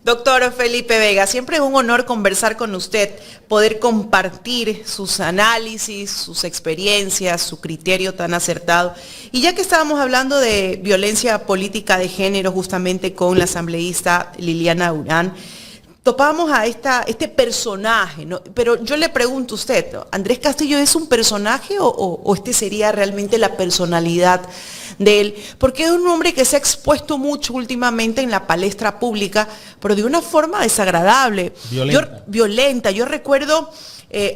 Doctor Felipe Vega, siempre es un honor conversar con usted, poder compartir sus análisis, sus experiencias, su criterio tan acertado. Y ya que estábamos hablando de violencia política de género justamente con la asambleísta Liliana Urán, topamos a este personaje, ¿no? Pero yo le pregunto a usted, ¿no? ¿Andrés Castillo es un personaje o este sería realmente la personalidad de él? Porque es un hombre que se ha expuesto mucho últimamente en la palestra pública, pero de una forma desagradable, violenta. Yo recuerdo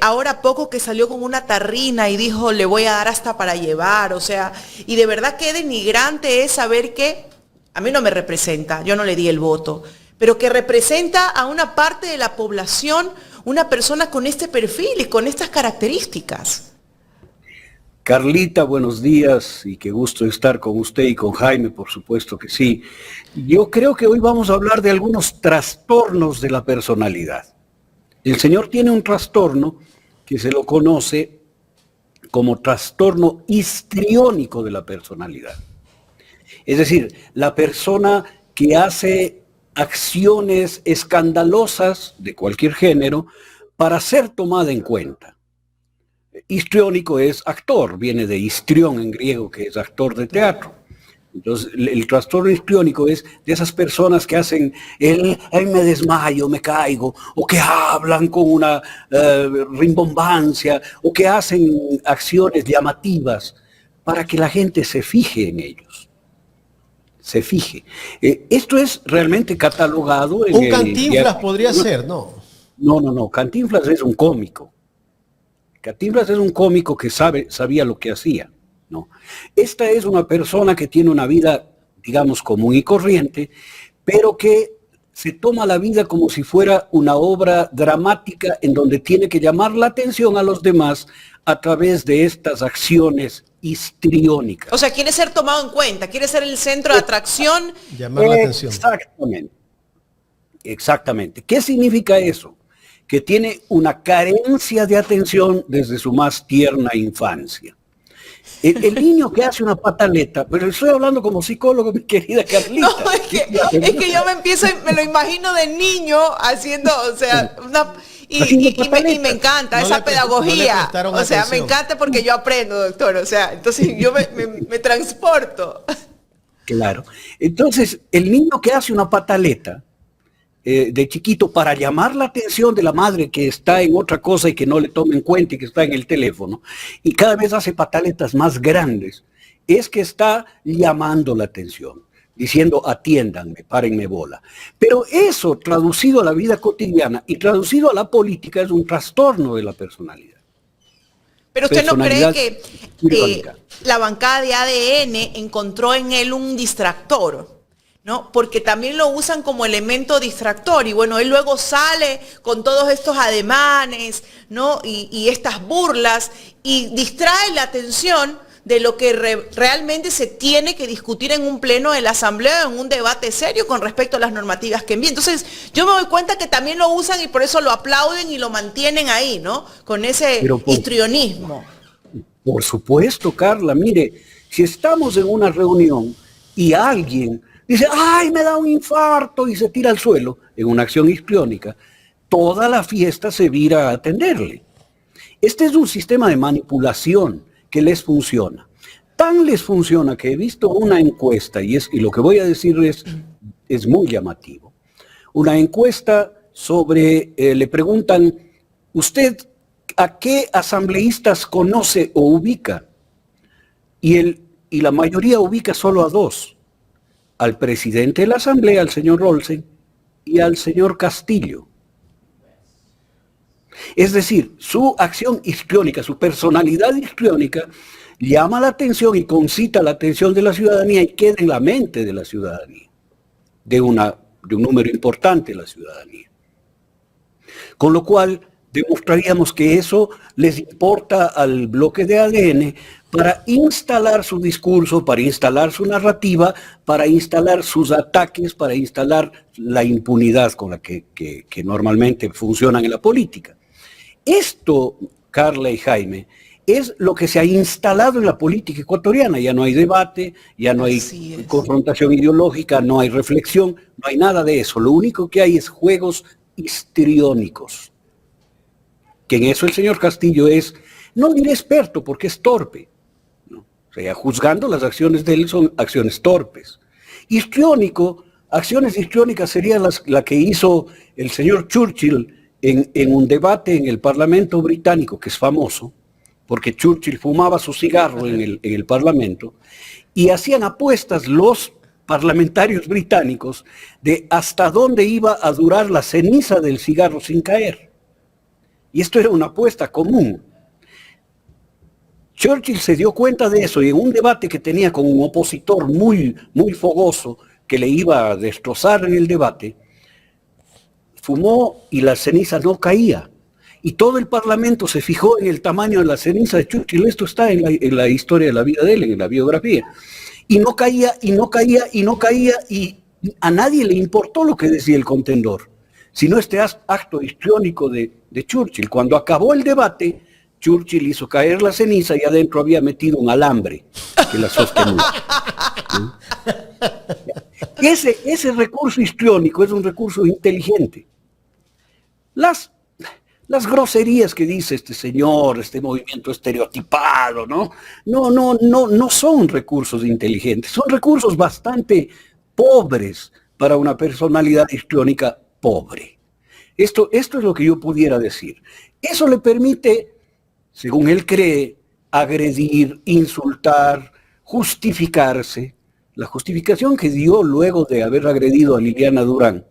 ahora poco que salió con una tarrina y dijo, le voy a dar hasta para llevar, o sea, y de verdad que denigrante es saber que a mí no me representa, yo no le di el voto, pero que representa a una parte de la población, una persona con este perfil y con estas características. Carlita, buenos días y qué gusto estar con usted y con Jaime, por supuesto que sí. Yo creo que hoy vamos a hablar de algunos trastornos de la personalidad. El señor tiene un trastorno que se lo conoce como trastorno histriónico de la personalidad. Es decir, la persona que hace acciones escandalosas de cualquier género para ser tomada en cuenta. Histriónico es actor, viene de histrión en griego, que es actor de teatro. Entonces, el trastorno histriónico es de esas personas que hacen ay, me desmayo, me caigo, o que hablan con una rimbombancia, o que hacen acciones llamativas para que la gente se fije en ellos. Se fije. Esto es realmente catalogado en un Cantinflas podría ser, ¿no? No. Cantinflas es un cómico. Cantinflas es un cómico que sabía lo que hacía, ¿no? Esta es una persona que tiene una vida, digamos, común y corriente, pero que se toma la vida como si fuera una obra dramática en donde tiene que llamar la atención a los demás a través de estas acciones histriónicas. O sea, quiere ser tomado en cuenta, quiere ser el centro de atracción. Llamar la atención. Exactamente. ¿Qué significa eso? Que tiene una carencia de atención desde su más tierna infancia. El niño que hace una pataleta, pero estoy hablando como psicólogo, mi querida Carlita. No, es que yo me lo imagino de niño haziendo, o sea, y me encanta esa pedagogía. O sea, me encanta porque yo aprendo, doctor. O sea, entonces yo me transporto. Claro. Entonces, el niño que hace una pataleta de chiquito para llamar la atención de la madre que está en otra cosa y que no le toma en cuenta y que está en el teléfono, y cada vez hace pataletas más grandes, es que está llamando la atención, diciendo atiéndanme, párenme bola. Pero eso traducido a la vida cotidiana y traducido a la política es un trastorno de la personalidad. Pero usted no cree que la bancada de ADN encontró en él un distractor, ¿no? Porque también lo usan como elemento distractor y bueno, él luego sale con todos estos ademanes, ¿no? Y estas burlas y distrae la atención de lo que realmente se tiene que discutir en un pleno de la asamblea, en un debate serio con respecto a las normativas que envíen. Entonces, yo me doy cuenta que también lo usan y por eso lo aplauden y lo mantienen ahí, ¿no? Con ese histrionismo. Por supuesto, Carla, mire, si estamos en una reunión y alguien dice, ¡ay, me da un infarto! Y se tira al suelo en una acción histriónica, toda la fiesta se vira a atenderle. Este es un sistema de manipulación que les funciona. Tan les funciona que he visto una encuesta, y lo que voy a decir es muy llamativo. Una encuesta sobre, le preguntan, ¿usted a qué asambleístas conoce o ubica? Y la mayoría ubica solo a dos. Al presidente de la Asamblea, al señor Olsen, y al señor Castillo. Es decir, su acción histriónica, su personalidad histriónica, llama la atención y concita la atención de la ciudadanía y queda en la mente de la ciudadanía, de un número importante de la ciudadanía. Con lo cual, demostraríamos que eso les importa al bloque de ADN para instalar su discurso, para instalar su narrativa, para instalar sus ataques, para instalar la impunidad con la que normalmente funcionan en la política. Esto, Carla y Jaime, es lo que se ha instalado en la política ecuatoriana. Ya no hay debate, ya no hay confrontación ideológica, no hay reflexión, no hay nada de eso. Lo único que hay es juegos histriónicos. Que en eso el señor Castillo es, no diré experto porque es torpe, ¿no? O sea, juzgando las acciones de él son acciones torpes. Histriónico, acciones histriónicas serían la que hizo el señor Churchill en un debate en el Parlamento británico, que es famoso, porque Churchill fumaba su cigarro en el Parlamento, y hacían apuestas los parlamentarios británicos de hasta dónde iba a durar la ceniza del cigarro sin caer. Y esto era una apuesta común. Churchill se dio cuenta de eso y en un debate que tenía con un opositor muy, muy fogoso que le iba a destrozar en el debate, fumó y la ceniza no caía. Y todo el Parlamento se fijó en el tamaño de la ceniza de Churchill. Esto está en la historia de la vida de él, en la biografía. Y no caía, y no caía, y no caía, y a nadie le importó lo que decía el contendor, sino este acto histriónico de Churchill. Cuando acabó el debate, Churchill hizo caer la ceniza y adentro había metido un alambre que la sostenía. Ese recurso histriónico es un recurso inteligente. Las groserías que dice este señor, este movimiento estereotipado, no son recursos inteligentes, son recursos bastante pobres para una personalidad histriónica pobre. Esto es lo que yo pudiera decir. Eso le permite, según él cree, agredir, insultar, justificarse. La justificación que dio luego de haber agredido a Liliana Durán,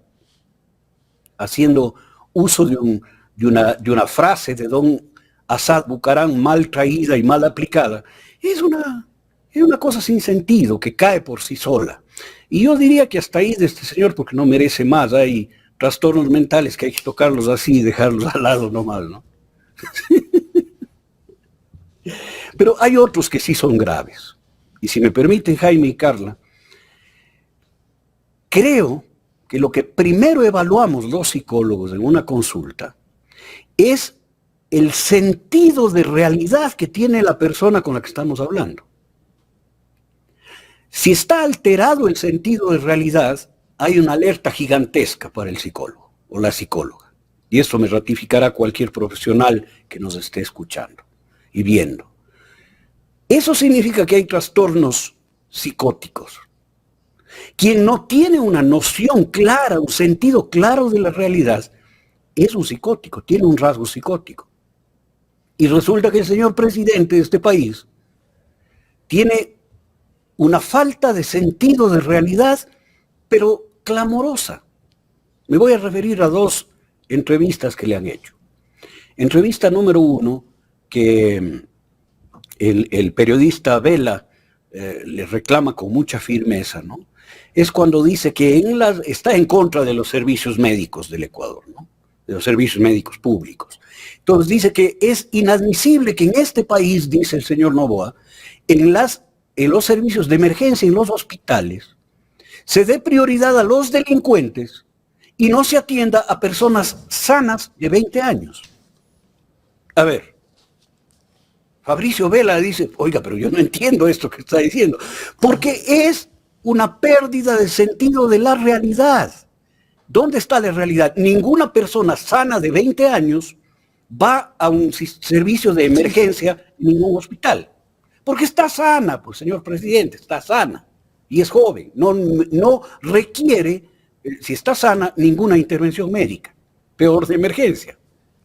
haciendo uso de una frase de don Asad Bucarán mal traída y mal aplicada, es una cosa sin sentido que cae por sí sola. Y yo diría que hasta ahí de este señor, porque no merece más, hay trastornos mentales que hay que tocarlos así y dejarlos al lado nomás, ¿no? Pero hay otros que sí son graves. Y si me permiten, Jaime y Carla, creo que lo que primero evaluamos los psicólogos en una consulta es el sentido de realidad que tiene la persona con la que estamos hablando. Si está alterado el sentido de realidad, hay una alerta gigantesca para el psicólogo o la psicóloga. Y eso me ratificará cualquier profesional que nos esté escuchando y viendo. Eso significa que hay trastornos psicóticos. Quien no tiene una noción clara, un sentido claro de la realidad, es un psicótico, tiene un rasgo psicótico. Y resulta que el señor presidente de este país tiene una falta de sentido de realidad, pero clamorosa. Me voy a referir a dos entrevistas que le han hecho. Entrevista número 1, que el periodista Vela le reclama con mucha firmeza, ¿no? Es cuando dice que está en contra de los servicios médicos del Ecuador, ¿no? De los servicios médicos públicos. Entonces dice que es inadmisible que en este país, dice el señor Noboa, en los servicios de emergencia, en los hospitales, se dé prioridad a los delincuentes y no se atienda a personas sanas de 20 años. A ver, Fabricio Vela dice, oiga, pero yo no entiendo esto que está diciendo, porque es una pérdida de sentido de la realidad. ¿Dónde está la realidad? Ninguna persona sana de 20 años va a un servicio de emergencia en ningún hospital. Porque está sana, pues señor presidente, está sana. Y es joven, no requiere, si está sana, ninguna intervención médica. Peor de emergencia,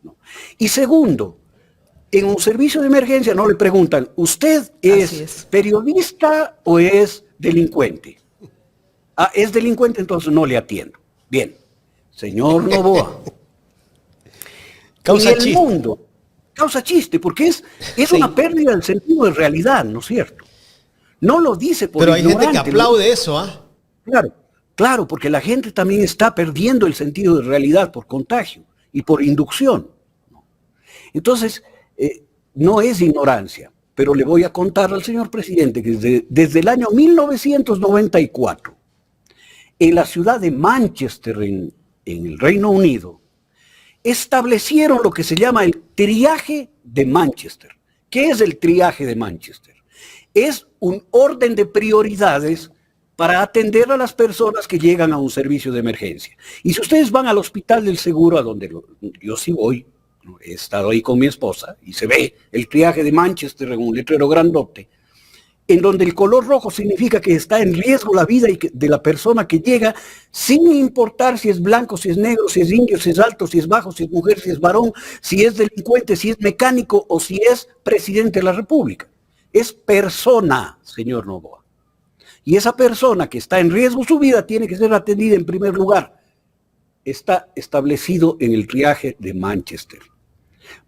¿no? Y segundo, en un servicio de emergencia no le preguntan, ¿usted es periodista o es delincuente? Ah, es delincuente, entonces no le atiendo. Bien, señor Noboa. Causa en el chiste. mundo, causa chiste, porque es sí, una pérdida del sentido de realidad, ¿no es cierto? No lo dice por pero hay ignorante, gente que aplaude eso, ¿ah? Claro, porque la gente también está perdiendo el sentido de realidad por contagio y por inducción. Entonces, no es ignorancia, pero le voy a contar al señor presidente que desde el año 1994, en la ciudad de Manchester, en el Reino Unido, establecieron lo que se llama el triaje de Manchester, ¿Qué es el triaje de Manchester? Es un orden de prioridades para atender a las personas que llegan a un servicio de emergencia. Y si ustedes van al Hospital del Seguro, a donde yo sí voy, he estado ahí con mi esposa, y se ve el triaje de Manchester en un letrero grandote, en donde el color rojo significa que está en riesgo la vida de la persona que llega, sin importar si es blanco, si es negro, si es indio, si es alto, si es bajo, si es mujer, si es varón, si es delincuente, si es mecánico o si es presidente de la República. Es persona, señor Noboa. Y esa persona que está en riesgo su vida tiene que ser atendida en primer lugar. Está establecido en el triaje de Manchester.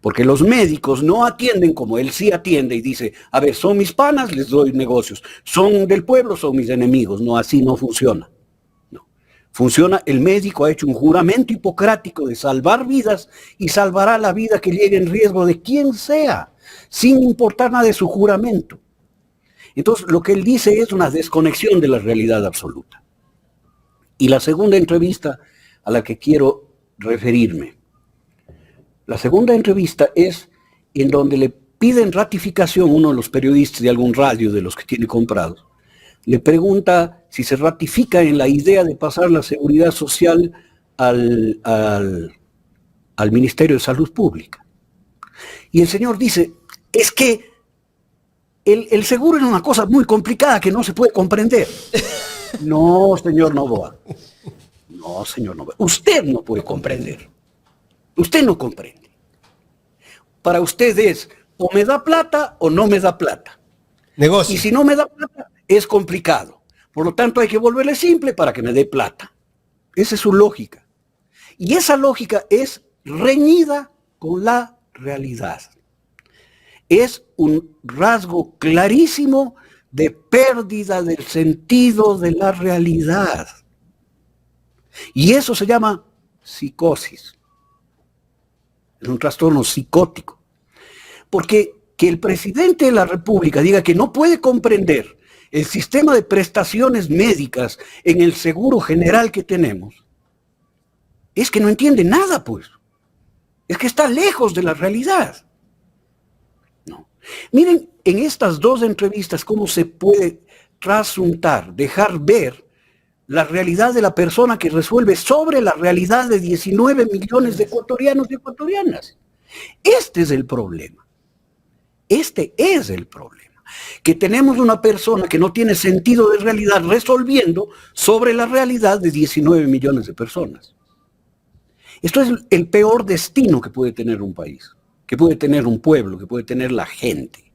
Porque los médicos no atienden como él sí atiende y dice, a ver, son mis panas, les doy negocios. Son del pueblo, son mis enemigos. No, así no funciona. No. Funciona, el médico ha hecho un juramento hipocrático de salvar vidas y salvará la vida que llegue en riesgo de quien sea, sin importar nada de su juramento. Entonces, lo que él dice es una desconexión de la realidad absoluta. Y la segunda entrevista a la que quiero referirme. La segunda entrevista es en donde le piden ratificación, uno de los periodistas de algún radio de los que tiene comprados, le pregunta si se ratifica en la idea de pasar la seguridad social al Ministerio de Salud Pública. Y el señor dice, es que el seguro es una cosa muy complicada que no se puede comprender. No, señor Noboa. No, señor Noboa. Usted no puede comprender. Usted no comprende. Para usted es o me da plata o no me da plata. Negocio. Y si no me da plata, es complicado. Por lo tanto, hay que volverle simple para que me dé plata. Esa es su lógica. Y esa lógica es reñida con la realidad. Es un rasgo clarísimo de pérdida del sentido de la realidad. Y eso se llama psicosis. Es un trastorno psicótico. Porque que el presidente de la República diga que no puede comprender el sistema de prestaciones médicas en el seguro general que tenemos, es que no entiende nada, pues. Es que está lejos de la realidad. No. Miren en estas dos entrevistas cómo se puede trasuntar, dejar ver la realidad de la persona que resuelve sobre la realidad de 19 millones de ecuatorianos y ecuatorianas. Este es el problema. Este es el problema. Que tenemos una persona que no tiene sentido de realidad resolviendo sobre la realidad de 19 millones de personas. Esto es el peor destino que puede tener un país, que puede tener un pueblo, que puede tener la gente.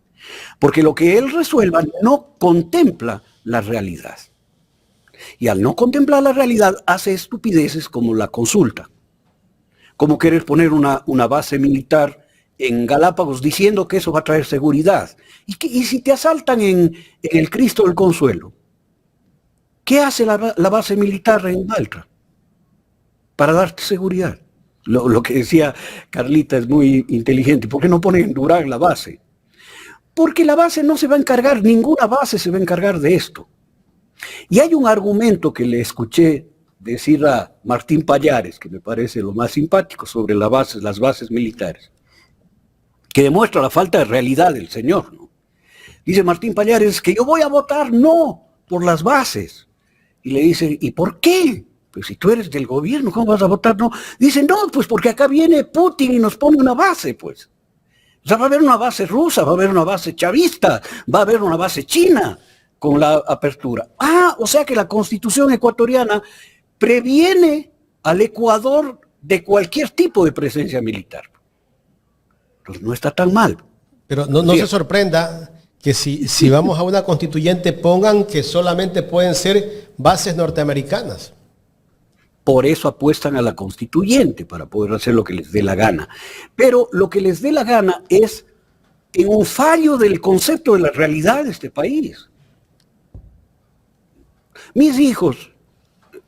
Porque lo que él resuelva no contempla la realidad. Y al no contemplar la realidad, hace estupideces como la consulta. Como querer poner una base militar en Galápagos diciendo que eso va a traer seguridad. ¿Y si te asaltan en el Cristo del Consuelo? ¿Qué hace la base militar en Baltra? Para darte seguridad. Lo que decía Carlita es muy inteligente. ¿Por qué no ponen en Durán la base? Porque la base no se va a encargar, ninguna base se va a encargar de esto. Y hay un argumento que le escuché decir a Martín Pallares, que me parece lo más simpático sobre las bases militares, que demuestra la falta de realidad del señor, ¿no? Dice Martín Pallares que yo voy a votar no por las bases. Y le dicen, ¿y por qué? Pues si tú eres del gobierno, ¿cómo vas a votar no? Dicen, no, pues porque acá viene Putin y nos pone una base, pues. O sea, va a haber una base rusa, va a haber una base chavista, va a haber una base china con la apertura. O sea que la Constitución ecuatoriana previene al Ecuador de cualquier tipo de presencia militar. Entonces no está tan mal. Pero no se sorprenda que si vamos a una constituyente pongan que solamente pueden ser bases norteamericanas. Por eso apuestan a la constituyente, para poder hacer lo que les dé la gana. Pero lo que les dé la gana es en un fallo del concepto de la realidad de este país. Mis hijos,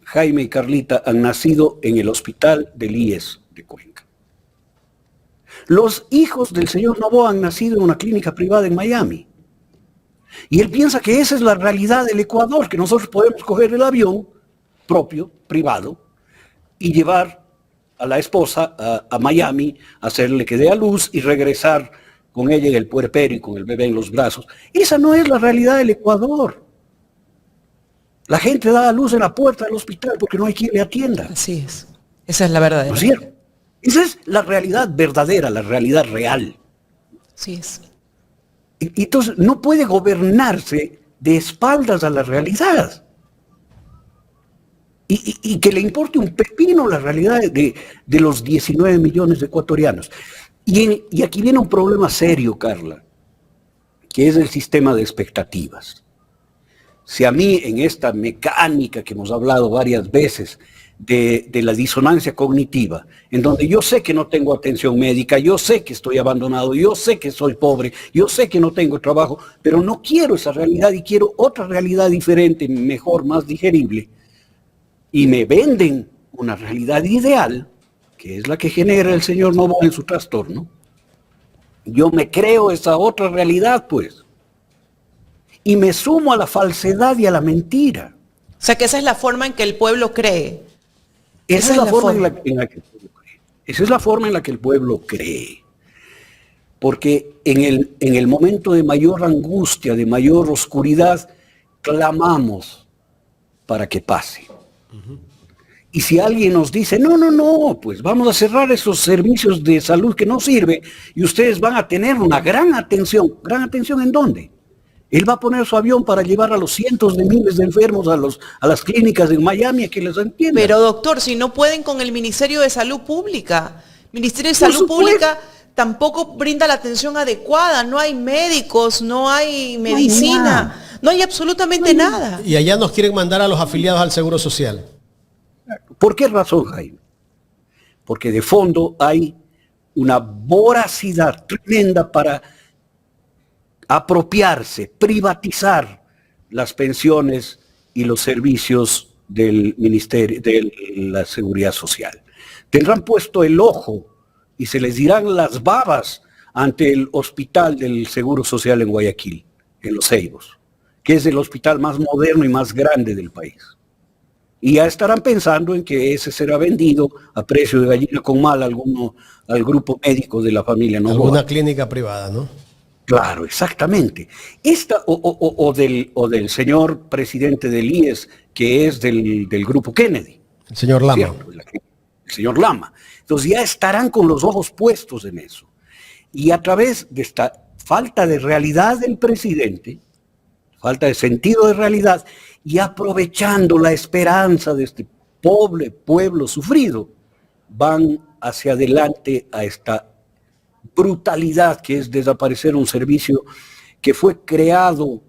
Jaime y Carlita, han nacido en el hospital del IES de Cuenca. Los hijos del señor Noboa han nacido en una clínica privada en Miami. Y él piensa que esa es la realidad del Ecuador, que nosotros podemos coger el avión propio, privado, y llevar a la esposa a Miami, hacerle que dé a luz y regresar con ella en el puerperio y con el bebé en los brazos. Esa no es la realidad del Ecuador. La gente da a luz en la puerta del hospital porque no hay quien le atienda. Así es. Esa es la verdadera. ¿No es cierto? Esa es la realidad verdadera, la realidad real. Así es. Y entonces no puede gobernarse de espaldas a la realidad. Y que le importe un pepino la realidad de los 19 millones de ecuatorianos. Y aquí viene un problema serio, Carla, que es el sistema de expectativas. Si a mí en esta mecánica que hemos hablado varias veces de la disonancia cognitiva, en donde yo sé que no tengo atención médica, yo sé que estoy abandonado, yo sé que soy pobre, yo sé que no tengo trabajo, pero no quiero esa realidad y quiero otra realidad diferente, mejor, más digerible, y me venden una realidad ideal, que es la que genera el señor Noboa en su trastorno, yo me creo esa otra realidad, pues, y me sumo a la falsedad y a la mentira. O sea que esa es la forma en que el pueblo cree. Esa es la forma en la que el pueblo cree. Esa es la forma en la que el pueblo cree. Porque en el momento de mayor angustia, de mayor oscuridad, clamamos para que pase. Y si alguien nos dice, no, pues vamos a cerrar esos servicios de salud que no sirven y ustedes van a tener una gran atención. ¿Gran atención en dónde? Él va a poner su avión para llevar a los cientos de miles de enfermos a las clínicas en Miami a que les atiendan. Pero doctor, si no pueden con el Ministerio de Salud Pública. Ministerio de Salud Pública tampoco brinda la atención adecuada. No hay médicos, no hay medicina, no hay absolutamente nada. Y allá nos quieren mandar a los afiliados al Seguro Social. ¿Por qué razón, Jaime? Porque de fondo hay una voracidad tremenda para apropiarse, privatizar las pensiones y los servicios del Ministerio de la Seguridad Social. Tendrán puesto el ojo y se les dirán las babas ante el hospital del Seguro Social en Guayaquil, en Los Ceibos, que es el hospital más moderno y más grande del país. Y ya estarán pensando en que ese será vendido a precio de gallina con mal al grupo médico de la familia Noboa. Alguna clínica privada, ¿no? Claro, exactamente. Esta o del señor presidente del IES, que es del grupo Kennedy. El señor Lama. ¿Cierto? El señor Lama. Entonces ya estarán con los ojos puestos en eso. Y a través de esta falta de realidad del presidente, falta de sentido de realidad, y aprovechando la esperanza de este pobre pueblo sufrido, van hacia adelante a esta brutalidad que es desaparecer un servicio que fue creado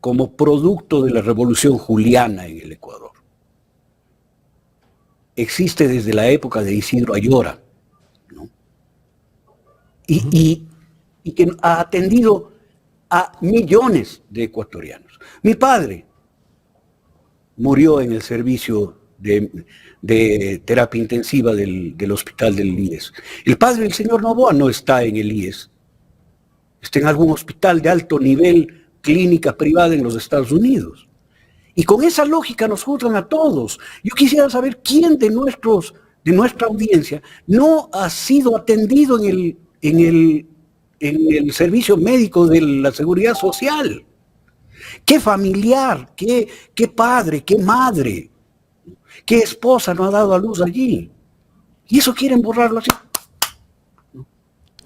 como producto de la Revolución Juliana en el Ecuador. Existe desde la época de Isidro Ayora, ¿no? Y que ha atendido a millones de ecuatorianos. Mi padre murió en el servicio de terapia intensiva del hospital del IES. El padre del señor Noboa no está en el IES. Está en algún hospital de alto nivel, clínica privada en los Estados Unidos. Y con esa lógica nos juzgan a todos. Yo quisiera saber quién de nuestra audiencia no ha sido atendido en el servicio médico de la Seguridad Social. ¿Qué familiar, qué padre, qué madre, qué esposa no ha dado a luz allí? Y eso quieren borrarlo así.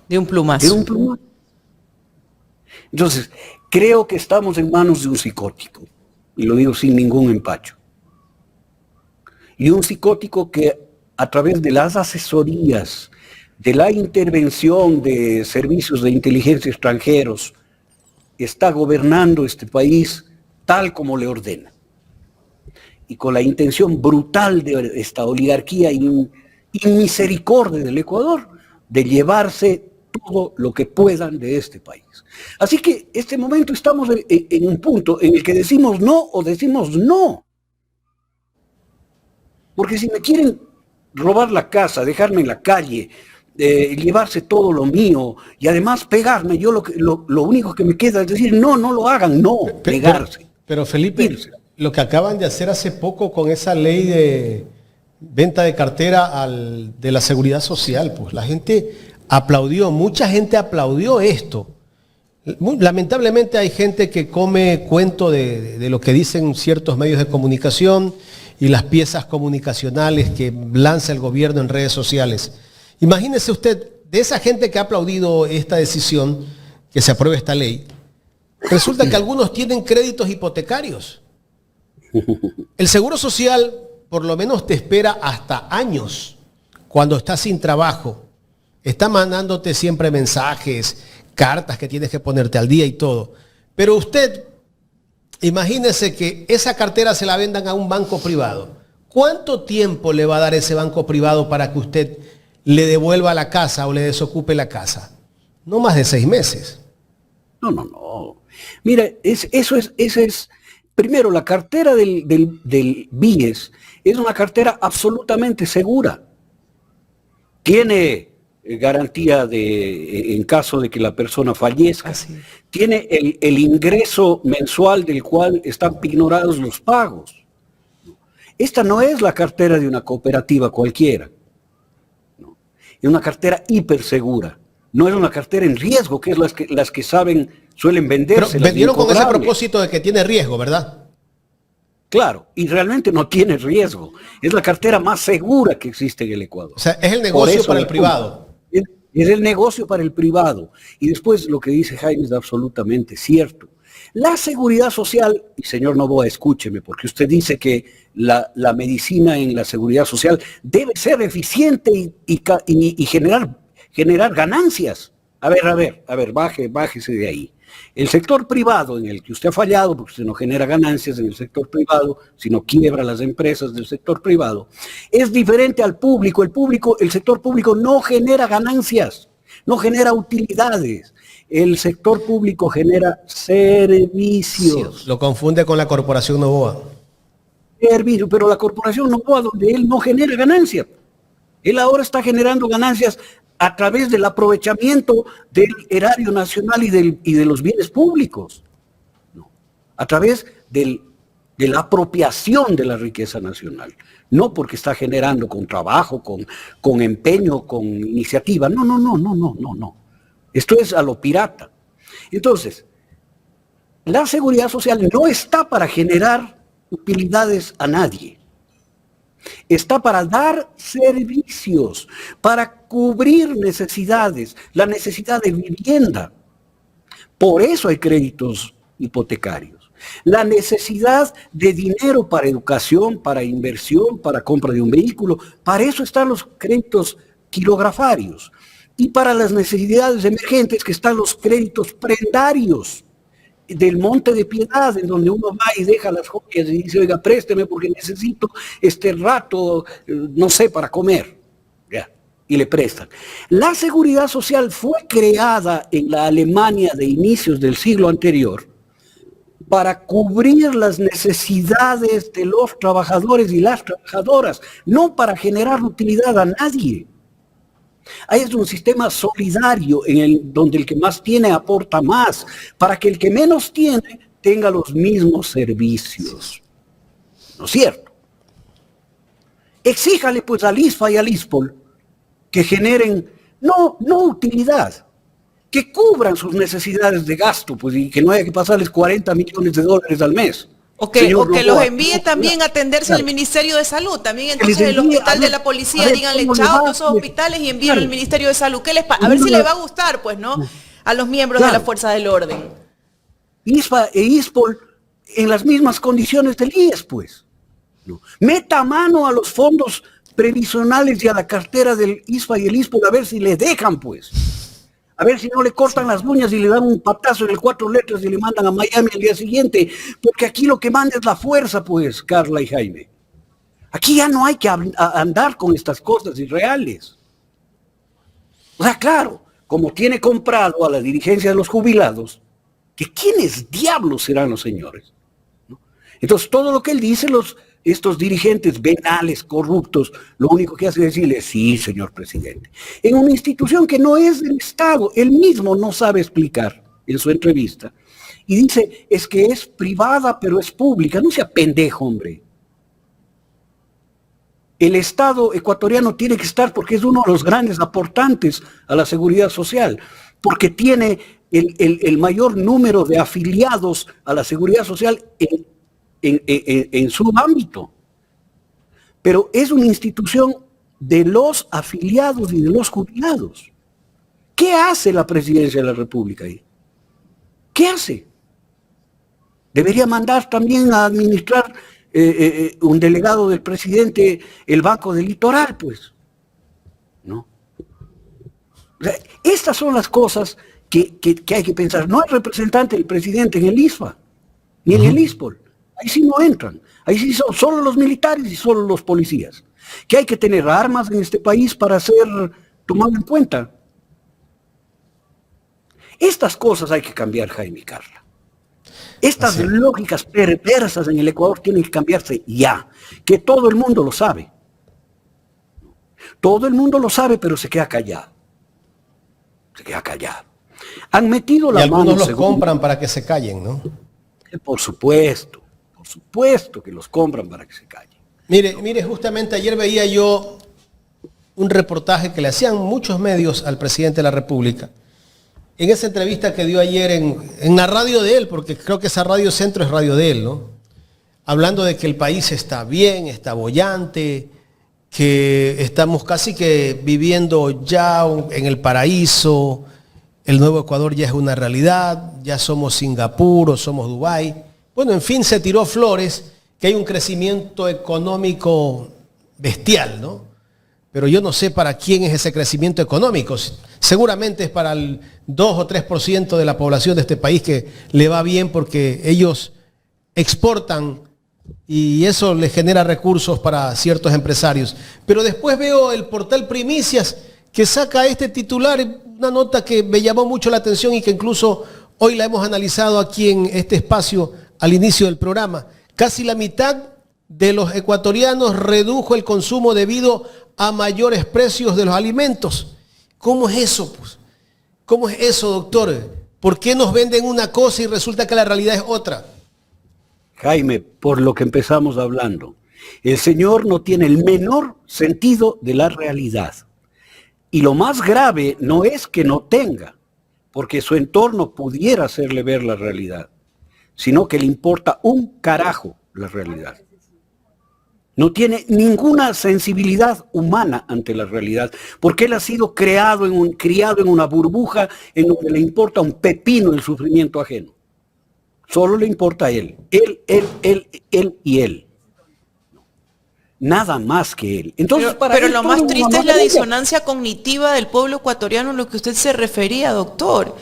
De un plumazo. De un plumazo. Entonces, creo que estamos en manos de un psicótico. Y lo digo sin ningún empacho. Y un psicótico que a través de las asesorías, de la intervención de servicios de inteligencia extranjeros, está gobernando este país tal como le ordena. Y con la intención brutal de esta oligarquía inmisericordia del Ecuador, de llevarse todo lo que puedan de este país. Así que este momento estamos en un punto en el que decimos no o decimos no. Porque si me quieren robar la casa, dejarme en la calle, llevarse todo lo mío y además pegarme, yo lo único que me queda es decir, no lo hagan, no, pegarse. Pero Felipe, lo que acaban de hacer hace poco con esa ley de venta de cartera de la Seguridad Social, pues la gente aplaudió, mucha gente aplaudió esto. Lamentablemente hay gente que come cuento de lo que dicen ciertos medios de comunicación y las piezas comunicacionales que lanza el gobierno en redes sociales. Imagínese usted, de esa gente que ha aplaudido esta decisión, que se apruebe esta ley, resulta que algunos tienen créditos hipotecarios. El Seguro Social por lo menos te espera hasta años cuando estás sin trabajo. Está mandándote siempre mensajes, cartas que tienes que ponerte al día y todo. Pero usted, imagínese que esa cartera se la vendan a un banco privado. ¿Cuánto tiempo le va a dar ese banco privado para que usted le devuelva la casa o le desocupe la casa? No más de 6 meses. No. Mira, eso es, primero, la cartera del BIES es una cartera absolutamente segura. Tiene garantía en caso de que la persona fallezca. Tiene el ingreso mensual del cual están pignorados los pagos. Esta no es la cartera de una cooperativa cualquiera. No. Es una cartera hipersegura. No es una cartera en riesgo, que es las que suelen venderse. Pero vendieron con ese propósito de que tiene riesgo, ¿verdad? Claro, y realmente no tiene riesgo. Es la cartera más segura que existe en el Ecuador. O sea, es el negocio para el privado. Es el negocio para el privado. Y después lo que dice Jaime es absolutamente cierto. La seguridad social, y señor Noboa, escúcheme, porque usted dice que la medicina en la seguridad social debe ser eficiente y generar ganancias. A ver, bájese de ahí. El sector privado en el que usted ha fallado, porque usted no genera ganancias en el sector privado, sino quiebra las empresas del sector privado, es diferente al público. El sector público no genera ganancias, no genera utilidades. El sector público genera servicios. Sí, lo confunde con la corporación Noboa. Servicio, pero la corporación Noboa, donde él no genera ganancias. Él ahora está generando ganancias a través del aprovechamiento del erario nacional y de los bienes públicos, ¿no? A través de la apropiación de la riqueza nacional, no porque está generando con trabajo, con empeño, con iniciativa, no. Esto es a lo pirata. Entonces, la seguridad social no está para generar utilidades a nadie. Está para dar servicios, para cubrir necesidades, la necesidad de vivienda. Por eso hay créditos hipotecarios. La necesidad de dinero para educación, para inversión, para compra de un vehículo. Para eso están los créditos quirografarios. Y para las necesidades emergentes que están los créditos prendarios del Monte de Piedad, en donde uno va y deja las joyas y dice, oiga, présteme porque necesito este rato, no sé, para comer. Ya, y le prestan. La seguridad social fue creada en la Alemania de inicios del siglo anterior para cubrir las necesidades de los trabajadores y las trabajadoras, no para generar utilidad a nadie. Ahí es un sistema solidario donde el que más tiene aporta más, para que el que menos tiene tenga los mismos servicios. ¿No es cierto? Exíjale pues al ISFA y al ISPOL que generen no utilidad, que cubran sus necesidades de gasto, pues, y que no haya que pasarles 40 millones de dólares al mes. O que los envíe también a atenderse al Ministerio de Salud. También entonces el hospital de la policía, díganle chao a todos esos hospitales y envíenlo al Ministerio de Salud. ¿Qué les pasa? A ver si les va a gustar, pues, ¿no? A los miembros de las fuerzas del orden. ISFA e ISPOL en las mismas condiciones del IES, pues. ¿No? Meta mano a los fondos previsionales y a la cartera del ISFA y el ISPOL a ver si le dejan, pues. A ver si no le cortan las uñas y le dan un patazo en el 4 letras y le mandan a Miami al día siguiente. Porque aquí lo que manda es la fuerza, pues, Carla y Jaime. Aquí ya no hay que andar con estas cosas irreales. O sea, claro, como tiene comprado a la dirigencia de los jubilados, que quiénes diablos serán los señores, ¿no? Entonces, todo lo que él dice, estos dirigentes venales, corruptos, lo único que hace es decirle, sí, señor presidente. En una institución que no es del Estado, él mismo no sabe explicar en su entrevista. Y dice, es que es privada, pero es pública. No sea pendejo, hombre. El Estado ecuatoriano tiene que estar porque es uno de los grandes aportantes a la seguridad social, porque tiene el mayor número de afiliados a la seguridad social en su ámbito. Pero es una institución de los afiliados y de los jubilados. ¿Qué hace la Presidencia de la República ahí? ¿Qué hace? Debería mandar también a administrar un delegado del presidente el Banco del Litoral, pues. ¿No? O sea, estas son las cosas que hay que pensar. No hay representante del presidente en el ISFA, ni en el ISPOL. Ahí sí no entran. Ahí sí son solo los militares y solo los policías. Que hay que tener armas en este país para ser tomado en cuenta. Estas cosas hay que cambiar, Jaime y Carla. Estas lógicas perversas en el Ecuador tienen que cambiarse ya. Que todo el mundo lo sabe. Todo el mundo lo sabe, pero se queda callado. Se queda callado. Han metido la mano. Y algunos los compran para que se callen, ¿no? Por supuesto que los compran para que se callen. Mire, justamente ayer veía yo un reportaje que le hacían muchos medios al presidente de la República. En esa entrevista que dio ayer en la radio de él, porque creo que esa Radio Centro es radio de él, ¿no? Hablando de que el país está bien, está boyante, que estamos casi que viviendo ya en el paraíso, el nuevo Ecuador ya es una realidad, ya somos Singapur o somos Dubái. Bueno, en fin, se tiró flores, que hay un crecimiento económico bestial, ¿no? Pero yo no sé para quién es ese crecimiento económico. Seguramente es para el 2 o 3% de la población de este país que le va bien porque ellos exportan y eso les genera recursos para ciertos empresarios. Pero después veo el portal Primicias que saca este titular, una nota que me llamó mucho la atención y que incluso hoy la hemos analizado aquí en este espacio al inicio del programa. Casi la mitad de los ecuatorianos redujo el consumo debido a mayores precios de los alimentos. ¿Cómo es eso, pues? ¿Cómo es eso, doctor? ¿Por qué nos venden una cosa y resulta que la realidad es otra? Jaime, por lo que empezamos hablando, el señor no tiene el menor sentido de la realidad. Y lo más grave no es que no tenga, porque su entorno pudiera hacerle ver la realidad, sino que le importa un carajo la realidad. No tiene ninguna sensibilidad humana ante la realidad, porque él ha sido criado en una burbuja en donde le importa un pepino el sufrimiento ajeno. Solo le importa a él. Él y él. Nada más que él. Entonces, pero lo más triste es la disonancia cognitiva del pueblo ecuatoriano, a lo que usted se refería, doctor.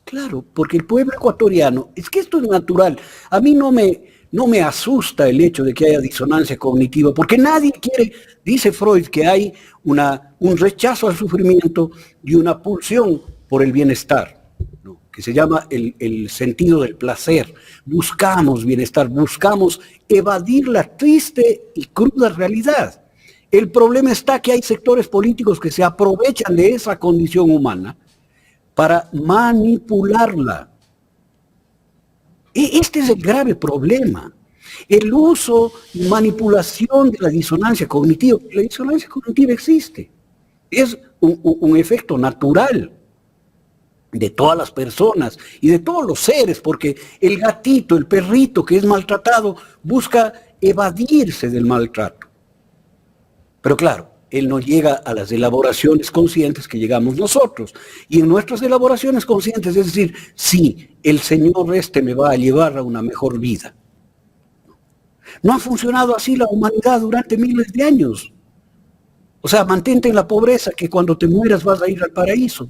Claro, porque el pueblo ecuatoriano, es que esto es natural. A mí no me asusta el hecho de que haya disonancia cognitiva, porque nadie quiere, dice Freud, que hay un rechazo al sufrimiento y una pulsión por el bienestar, ¿no? Que se llama el sentido del placer. Buscamos bienestar, buscamos evadir la triste y cruda realidad. El problema está que hay sectores políticos que se aprovechan de esa condición humana para manipularla. Este es el grave problema. El uso y manipulación de la disonancia cognitiva. La disonancia cognitiva existe. Es un efecto natural de todas las personas y de todos los seres, porque el gatito, el perrito que es maltratado, busca evadirse del maltrato. Pero claro, él no llega a las elaboraciones conscientes que llegamos nosotros. Y en nuestras elaboraciones conscientes, es decir, sí, el Señor me va a llevar a una mejor vida. No ha funcionado así la humanidad durante miles de años. O sea, mantente en la pobreza, que cuando te mueras vas a ir al paraíso.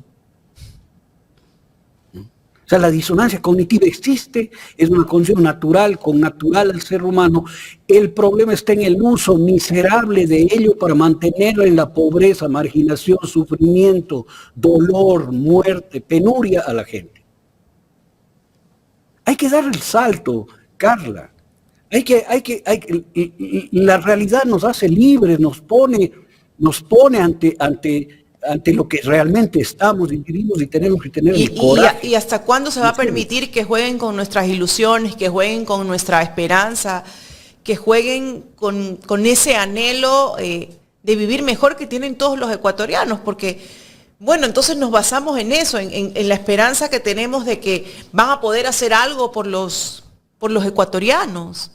O sea, la disonancia cognitiva existe, es una condición natural, connatural al ser humano. El problema está en el uso miserable de ello para mantenerla en la pobreza, marginación, sufrimiento, dolor, muerte, penuria a la gente. Hay que dar el salto, Carla. La realidad nos hace libres, nos pone ante lo que realmente estamos y vivimos y tenemos que tener el coraje. ¿Y hasta cuándo se va a permitir que jueguen con nuestras ilusiones, que jueguen con nuestra esperanza, que jueguen con ese anhelo de vivir mejor que tienen todos los ecuatorianos, porque, bueno, entonces nos basamos en eso, en la esperanza que tenemos de que van a poder hacer algo por los ecuatorianos.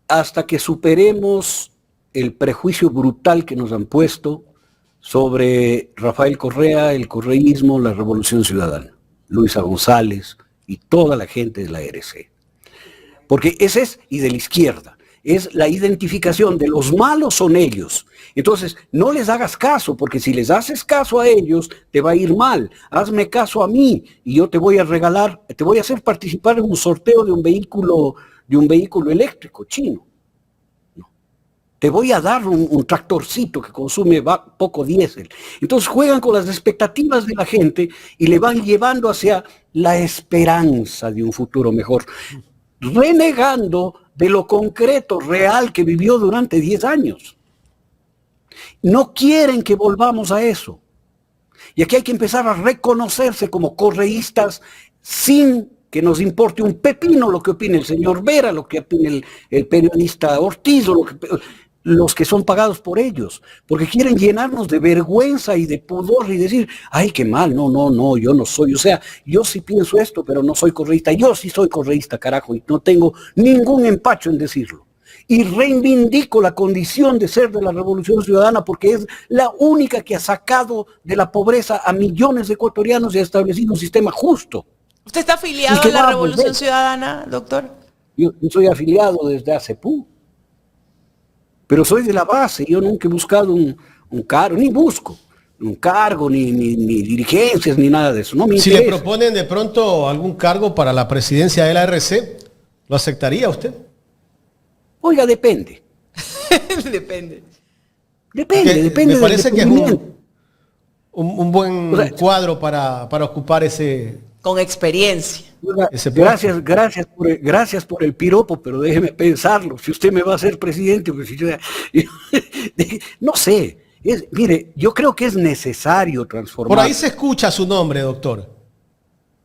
Hasta que superemos el prejuicio brutal que nos han puesto sobre Rafael Correa, el correísmo, la Revolución Ciudadana, Luisa González y toda la gente de la RC. Porque ese es, y de la izquierda, es la identificación de los malos son ellos. Entonces, no les hagas caso, porque si les haces caso a ellos, te va a ir mal. Hazme caso a mí y yo te voy a regalar, te voy a hacer participar en un sorteo de un vehículo eléctrico chino. No. Te voy a dar un tractorcito que consume poco diésel. Entonces juegan con las expectativas de la gente y le van llevando hacia la esperanza de un futuro mejor, renegando de lo concreto, real, que vivió durante 10 años. No quieren que volvamos a eso. Y aquí hay que empezar a reconocerse como correístas sin que nos importe un pepino lo que opine el señor Vera, lo que opine el periodista Ortiz, o los que son pagados por ellos, porque quieren llenarnos de vergüenza y de pudor y decir, ay, qué mal, no, yo no soy, o sea, yo sí pienso esto, pero no soy correísta, yo sí soy correísta, carajo, y no tengo ningún empacho en decirlo. Y reivindico la condición de ser de la Revolución Ciudadana porque es la única que ha sacado de la pobreza a millones de ecuatorianos y ha establecido un sistema justo. ¿Usted está afiliado a la Revolución Ciudadana, doctor? Yo soy afiliado desde hace poco. Pero soy de la base, yo nunca he buscado un cargo, ni busco un cargo, ni dirigencias, ni nada de eso. No me interesa. Si le proponen de pronto algún cargo para la presidencia de la RC, ¿lo aceptaría usted? Oiga, depende. Depende. Depende. Me parece que es un buen cuadro para ocupar ese... Con experiencia. Gracias por el piropo, pero déjeme pensarlo. Si usted me va a hacer presidente, pues no sé. Mire, yo creo que es necesario transformar. Por ahí se escucha su nombre, doctor.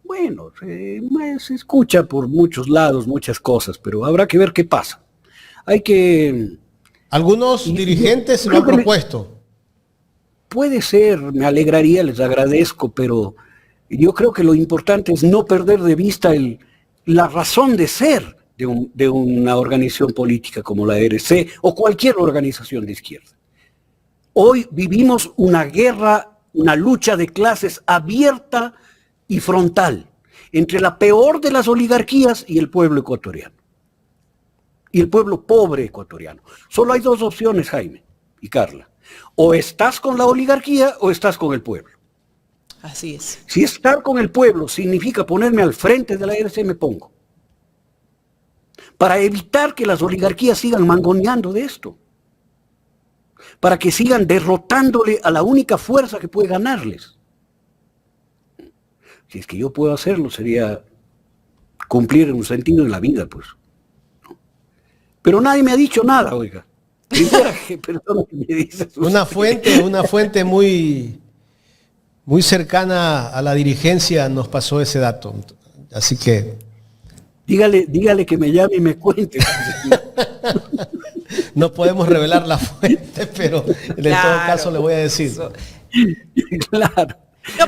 Bueno, se escucha por muchos lados muchas cosas, pero habrá que ver qué pasa. Algunos dirigentes lo han propuesto. Puede ser, me alegraría, les agradezco, pero yo creo que lo importante es no perder de vista la razón de ser de una organización política como la RC o cualquier organización de izquierda. Hoy vivimos una guerra, una lucha de clases abierta y frontal entre la peor de las oligarquías y el pueblo ecuatoriano. Y el pueblo pobre ecuatoriano. Solo hay dos opciones, Jaime y Carla. O estás con la oligarquía o estás con el pueblo. Así es. Si estar con el pueblo significa ponerme al frente de la RC, me pongo. Para evitar que las oligarquías sigan mangoneando de esto. Para que sigan derrotándole a la única fuerza que puede ganarles. Si es que yo puedo hacerlo, sería cumplir un sentido en la vida, pues. Pero nadie me ha dicho nada, oiga. Perdón, que me dices usted. Una fuente muy cercana a la dirigencia nos pasó ese dato. Así que... Dígale que me llame y me cuente. No podemos revelar la fuente, pero en todo caso le voy a decir. Claro. No,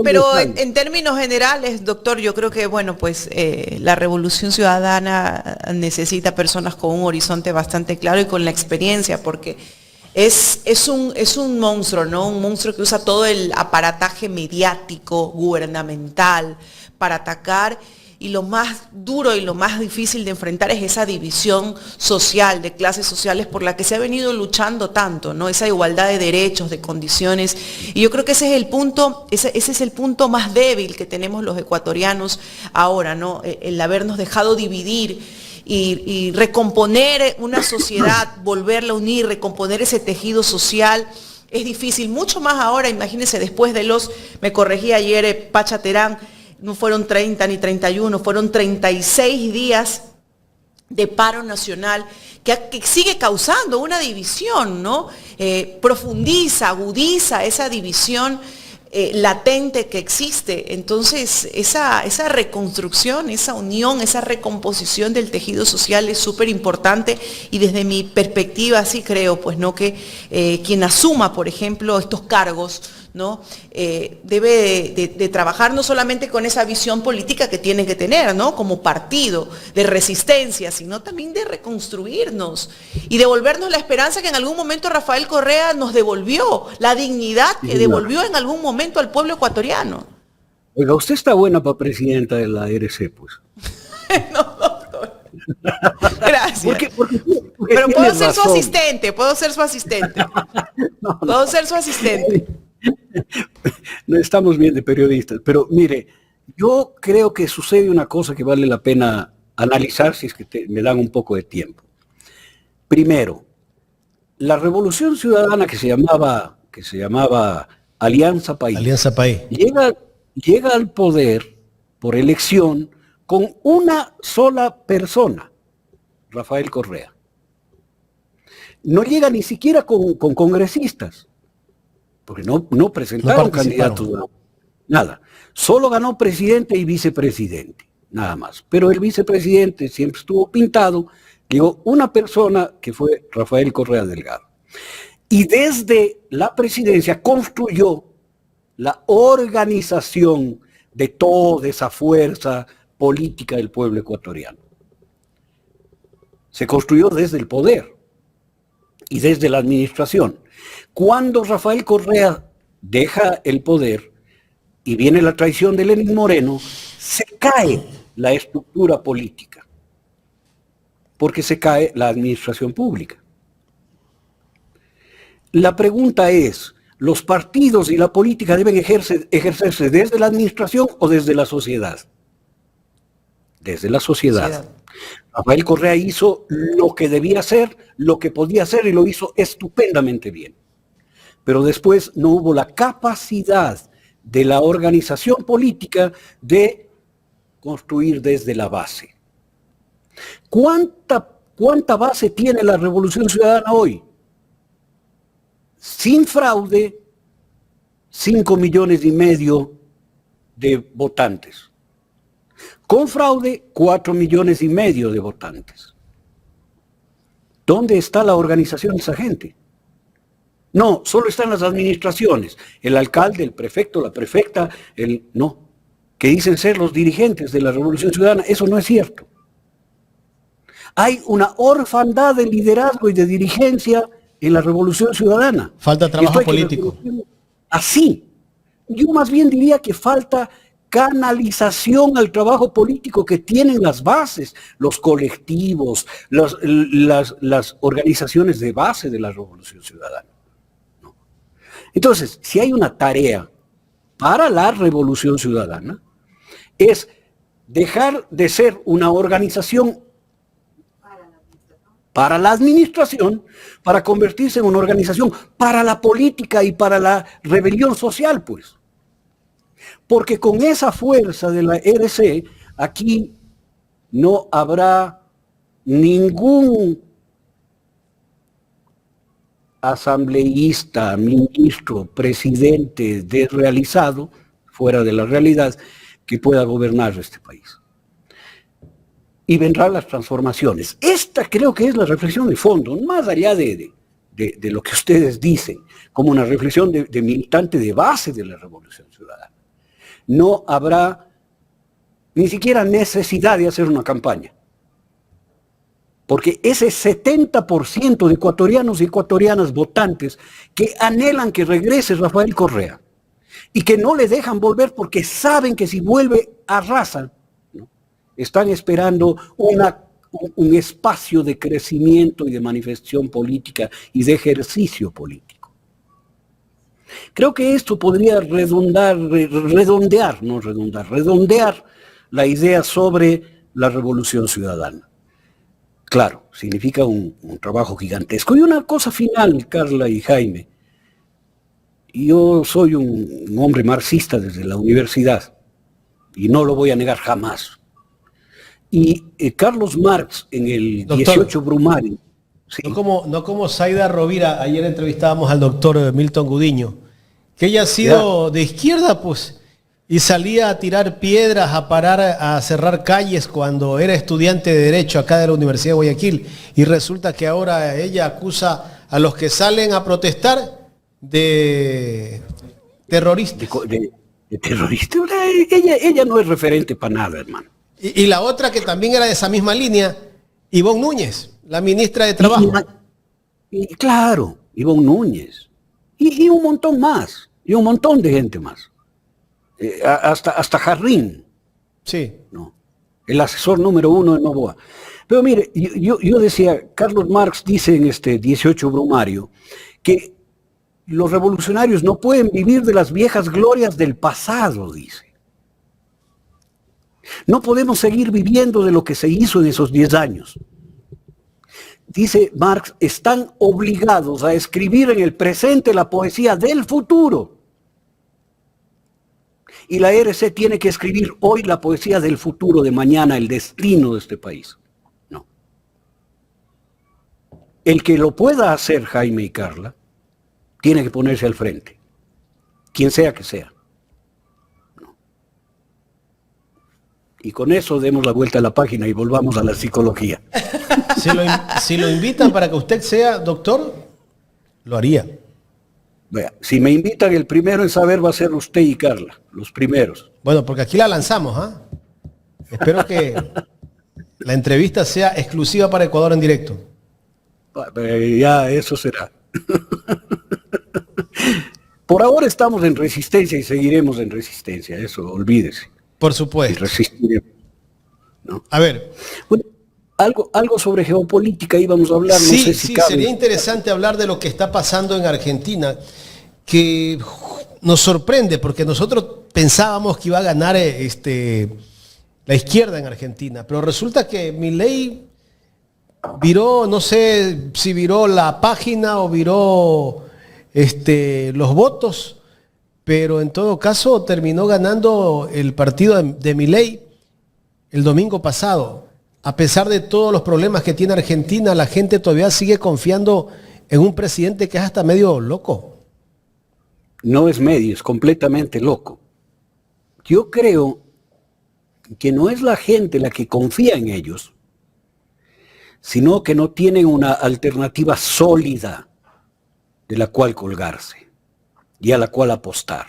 pero en términos generales, doctor, yo creo que, bueno, pues la Revolución Ciudadana necesita personas con un horizonte bastante claro y con la experiencia, porque es un monstruo, ¿no? Un monstruo que usa todo el aparataje mediático, gubernamental, para atacar. Y lo más duro y lo más difícil de enfrentar es esa división social, de clases sociales por la que se ha venido luchando tanto, ¿no? Esa igualdad de derechos, de condiciones. Y yo creo que ese es el punto más débil que tenemos los ecuatorianos ahora, ¿no? El habernos dejado dividir y recomponer una sociedad, volverla a unir, recomponer ese tejido social. Es difícil, mucho más ahora, imagínense, después de me corregí ayer Pacha Terán, no fueron 30 ni 31, fueron 36 días de paro nacional que sigue causando una división, ¿no? Profundiza, agudiza esa división latente que existe. Entonces, esa reconstrucción, esa unión, esa recomposición del tejido social es súper importante, y desde mi perspectiva sí creo, pues, ¿no?, que quien asuma, por ejemplo, estos cargos, ¿no?, debe de trabajar no solamente con esa visión política que tiene que tener, ¿no?, como partido de resistencia, sino también de reconstruirnos y devolvernos la esperanza que en algún momento Rafael Correa nos devolvió, la dignidad que devolvió en algún momento al pueblo ecuatoriano. Oiga, usted está buena para presidenta de la RC, pues. No, doctor. Gracias. Porque Pero puedo ser razón. su asistente, puedo ser su asistente. No, Puedo ser su asistente. No estamos bien de periodistas, pero mire, yo creo que sucede una cosa que vale la pena analizar si es que me dan un poco de tiempo. Primero, la Revolución Ciudadana que se llamaba Alianza País, Alianza País. llega al poder por elección con una sola persona, Rafael Correa. No llega ni siquiera con congresistas, porque no presentaron candidatos, nada. Solo ganó presidente y vicepresidente, nada más. Pero el vicepresidente siempre estuvo pintado, llegó una persona que fue Rafael Correa Delgado. Y desde la presidencia construyó la organización de toda esa fuerza política del pueblo ecuatoriano. Se construyó desde el poder y desde la administración. Cuando Rafael Correa deja el poder y viene la traición de Lenín Moreno, se cae la estructura política, porque se cae la administración pública. La pregunta es, ¿los partidos y la política deben ejercerse desde la administración o desde la sociedad? Desde la sociedad. Rafael Correa hizo lo que debía hacer, lo que podía hacer, y lo hizo estupendamente bien. Pero después no hubo la capacidad de la organización política de construir desde la base. ¿Cuánta base tiene la Revolución Ciudadana hoy? Sin fraude, 5,5 millones de votantes. Con fraude, 4,5 millones de votantes. ¿Dónde está la organización de esa gente? No, solo están las administraciones, el alcalde, el prefecto, la prefecta, que dicen ser los dirigentes de la Revolución Ciudadana. Eso no es cierto. Hay una orfandad de liderazgo y de dirigencia en la Revolución Ciudadana. Falta trabajo político. Así. Yo más bien diría que falta canalización al trabajo político que tienen las bases, los colectivos, las organizaciones de base de la Revolución Ciudadana. ¿No? Entonces, si hay una tarea para la Revolución Ciudadana, es dejar de ser una organización para la administración, para convertirse en una organización para la política y para la rebelión social, pues. Porque con esa fuerza de la RC, aquí no habrá ningún asambleísta, ministro, presidente desrealizado, fuera de la realidad, que pueda gobernar este país. Y vendrán las transformaciones. Esta creo que es la reflexión de fondo, más allá de lo que ustedes dicen, como una reflexión de militante de base de la Revolución Ciudadana. No habrá ni siquiera necesidad de hacer una campaña. Porque ese 70% de ecuatorianos y ecuatorianas votantes que anhelan que regrese Rafael Correa y que no le dejan volver porque saben que si vuelve arrasan, ¿no? Están esperando un espacio de crecimiento y de manifestación política y de ejercicio político. Creo que esto podría redondear la idea sobre la Revolución Ciudadana. Claro, significa un trabajo gigantesco. Y una cosa final, Carla y Jaime. Yo soy un hombre marxista desde la universidad, y no lo voy a negar jamás. Y Carlos Marx, en el Doctor, 18 Brumario... Sí. No como Zaida Rovira, ayer entrevistábamos al doctor Milton Gudiño, Que ella ha sido de izquierda, pues, y salía a tirar piedras, a parar, a cerrar calles cuando era estudiante de Derecho acá de la Universidad de Guayaquil. Y resulta que ahora ella acusa a los que salen a protestar de terroristas. De terrorista. Ella no es referente para nada, hermano. Y la otra que también era de esa misma línea, Ivonne Núñez, la ministra de Trabajo. Claro, Ivonne Núñez. Y un montón más. Y un montón de gente más. Hasta Jarrín. Sí. ¿No? El asesor número 1 de Novoa. Pero mire, yo decía, Carlos Marx dice en este 18 Brumario, que los revolucionarios no pueden vivir de las viejas glorias del pasado, dice. No podemos seguir viviendo de lo que se hizo en esos 10 años. Dice Marx, están obligados a escribir en el presente la poesía del futuro. Y la RC tiene que escribir hoy la poesía del futuro, de mañana, el destino de este país. No. El que lo pueda hacer, Jaime y Carla, tiene que ponerse al frente. Quien sea que sea. No. Y con eso demos la vuelta a la página y volvamos a la psicología. Si lo invitan para que usted sea doctor, lo haría. Vea, si me invitan, el primero en saber va a ser usted y Carla, los primeros. Bueno, porque aquí la lanzamos, ¿ah? Espero que la entrevista sea exclusiva para Ecuador en directo. Ya, eso será. Por ahora estamos en resistencia y seguiremos en resistencia, eso, olvídese. Por supuesto. Resistiremos, ¿no? A ver. Bueno, algo sobre geopolítica íbamos a hablar. Sí, no sé si sí, cabe. sería interesante hablar de lo que está pasando en Argentina, que nos sorprende porque nosotros pensábamos que iba a ganar la izquierda en Argentina, pero resulta que Milei viró, no sé si viró la página o viró los votos, pero en todo caso terminó ganando el partido de Milei el domingo pasado. A pesar de todos los problemas que tiene Argentina, la gente todavía sigue confiando en un presidente que es hasta medio loco. No es medio, es completamente loco. Yo creo que no es la gente la que confía en ellos, sino que no tienen una alternativa sólida de la cual colgarse y a la cual apostar.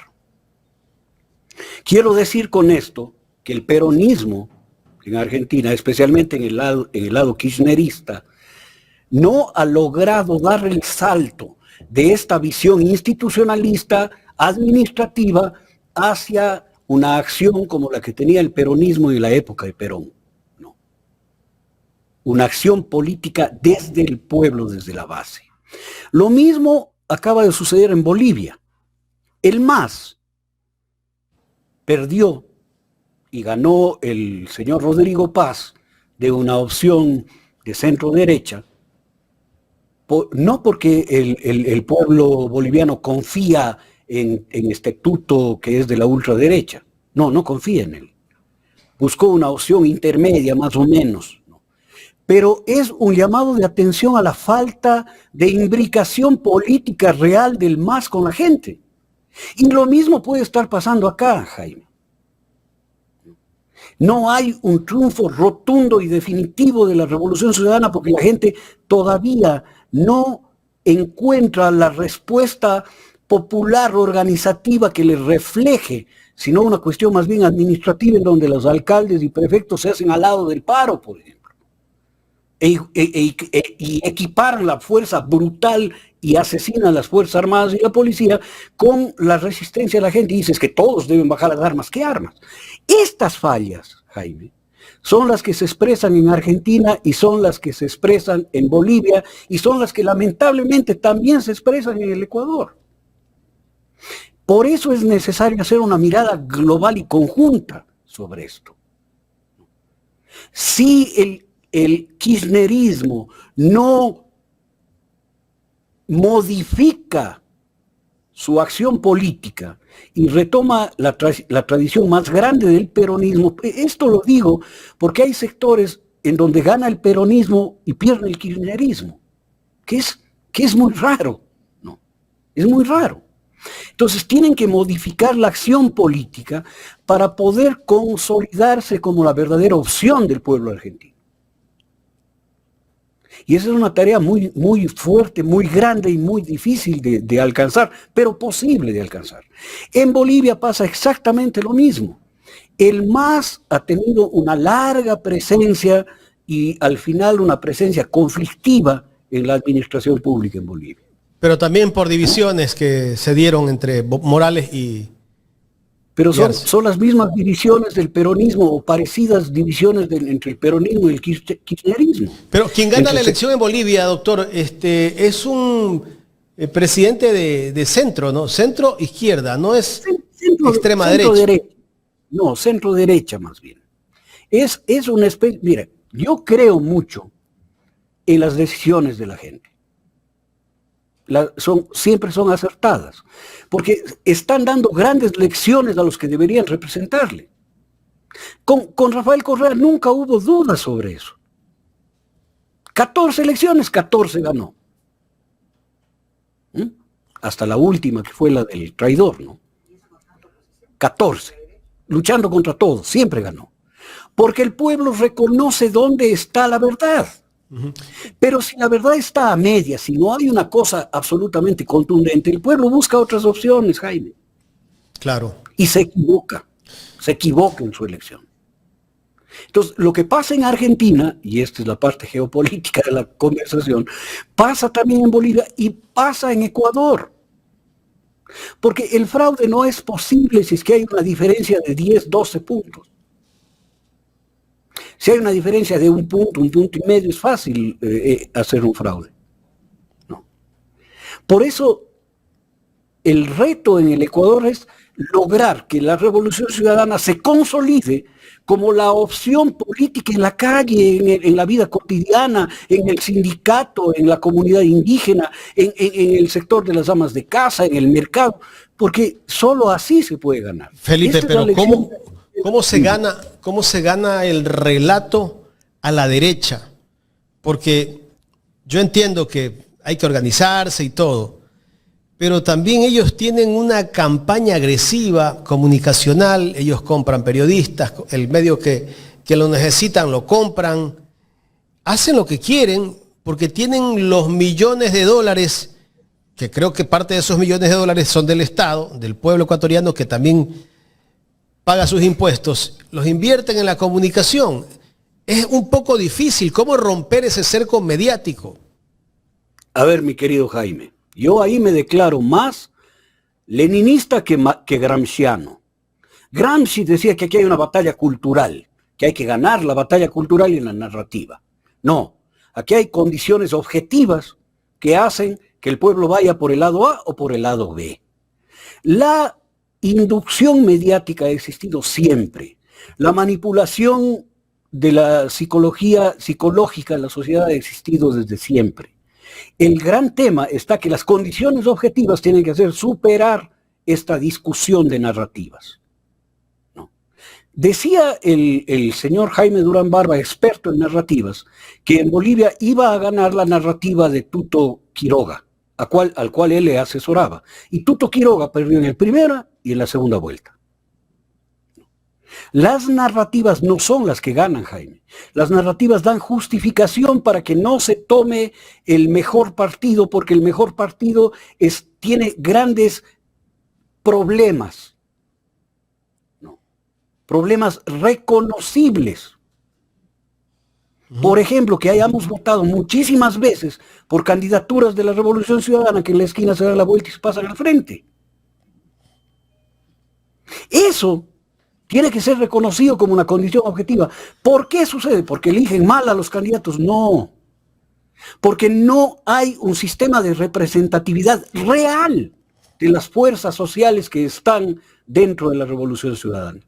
Quiero decir con esto que el peronismo en Argentina, especialmente en el lado kirchnerista, no ha logrado dar el salto de esta visión institucionalista, administrativa, hacia una acción como la que tenía el peronismo en la época de Perón. No. Una acción política desde el pueblo, desde la base. Lo mismo acaba de suceder en Bolivia. El MAS perdió y ganó el señor Rodrigo Paz de una opción de centro derecha, no porque el pueblo boliviano confía en este tuto que es de la ultraderecha, no confía en él. Buscó una opción intermedia más o menos, ¿no? Pero es un llamado de atención a la falta de imbricación política real del MAS con la gente. Y lo mismo puede estar pasando acá, Jaime. No hay un triunfo rotundo y definitivo de la Revolución Ciudadana porque la gente todavía no encuentra la respuesta popular organizativa que les refleje, sino una cuestión más bien administrativa en donde los alcaldes y prefectos se hacen al lado del paro, por ejemplo, y equiparan la fuerza brutal y asesinan a las Fuerzas Armadas y la policía con la resistencia de la gente y dices que todos deben bajar las armas. ¿Qué armas? Estas fallas, Jaime, son las que se expresan en Argentina y son las que se expresan en Bolivia y son las que lamentablemente también se expresan en el Ecuador. Por eso es necesario hacer una mirada global y conjunta sobre esto. Si el kirchnerismo no modifica su acción política y retoma la tradición más grande del peronismo, esto lo digo porque hay sectores en donde gana el peronismo y pierde el kirchnerismo, que es muy raro, ¿no? Es muy raro. Entonces tienen que modificar la acción política para poder consolidarse como la verdadera opción del pueblo argentino. Y esa es una tarea muy, muy fuerte, muy grande y muy difícil de alcanzar, pero posible de alcanzar. En Bolivia pasa exactamente lo mismo. El MAS ha tenido una larga presencia y al final una presencia conflictiva en la administración pública en Bolivia. Pero también por divisiones que se dieron entre Morales y... Pero son las mismas divisiones del peronismo o parecidas divisiones entre el peronismo y el kirchnerismo. Pero quien gana la elección en Bolivia, doctor, es un presidente de centro, ¿no? Centro izquierda, no es extrema derecha. No, centro derecha más bien. Es una especie, mira, yo creo mucho en las decisiones de la gente. Siempre son acertadas, porque están dando grandes lecciones a los que deberían representarle. Con Rafael Correa nunca hubo dudas sobre eso. 14 elecciones, 14 ganó. Hasta la última, que fue la del traidor, ¿no? 14. Luchando contra todos, siempre ganó. Porque el pueblo reconoce dónde está la verdad. Pero si la verdad está a medias, si no hay una cosa absolutamente contundente, el pueblo busca otras opciones, Jaime. Claro. Y se equivoca en su elección. Entonces, lo que pasa en Argentina, y esta es la parte geopolítica de la conversación, pasa también en Bolivia y pasa en Ecuador. Porque el fraude no es posible si es que hay una diferencia de 10, 12 puntos. Si hay una diferencia de un punto y medio, es fácil hacer un fraude. No. Por eso, el reto en el Ecuador es lograr que la Revolución Ciudadana se consolide como la opción política en la calle, en la vida cotidiana, en el sindicato, en la comunidad indígena, en el sector de las amas de casa, en el mercado, porque solo así se puede ganar. Felipe, pero ¿cómo se gana el relato a la derecha? Porque yo entiendo que hay que organizarse y todo, pero también ellos tienen una campaña agresiva, comunicacional, ellos compran periodistas, el medio que lo necesitan lo compran, hacen lo que quieren porque tienen los millones de dólares, que creo que parte de esos millones de dólares son del Estado, del pueblo ecuatoriano que también paga sus impuestos, los invierten en la comunicación. Es un poco difícil, ¿cómo romper ese cerco mediático? A ver, mi querido Jaime, yo ahí me declaro más leninista que gramsciano. Gramsci decía que aquí hay una batalla cultural, que hay que ganar la batalla cultural y la narrativa. No, aquí hay condiciones objetivas que hacen que el pueblo vaya por el lado A o por el lado B. La inducción mediática ha existido siempre. La manipulación de la psicología psicológica en la sociedad ha existido desde siempre. El gran tema está que las condiciones objetivas tienen que hacer superar esta discusión de narrativas. ¿No? Decía el señor Jaime Durán Barba, experto en narrativas, que en Bolivia iba a ganar la narrativa de Tuto Quiroga, al cual él le asesoraba. Y Tuto Quiroga perdió en la primera y en la segunda vuelta. Las narrativas no son las que ganan, Jaime. Las narrativas dan justificación para que no se tome el mejor partido, porque el mejor partido tiene grandes problemas. ¿No? Problemas reconocibles. Por ejemplo, que hayamos votado muchísimas veces por candidaturas de la Revolución Ciudadana que en la esquina se da la vuelta y se pasan al frente. Eso tiene que ser reconocido como una condición objetiva. ¿Por qué sucede? ¿Porque eligen mal a los candidatos? No. Porque no hay un sistema de representatividad real de las fuerzas sociales que están dentro de la Revolución Ciudadana.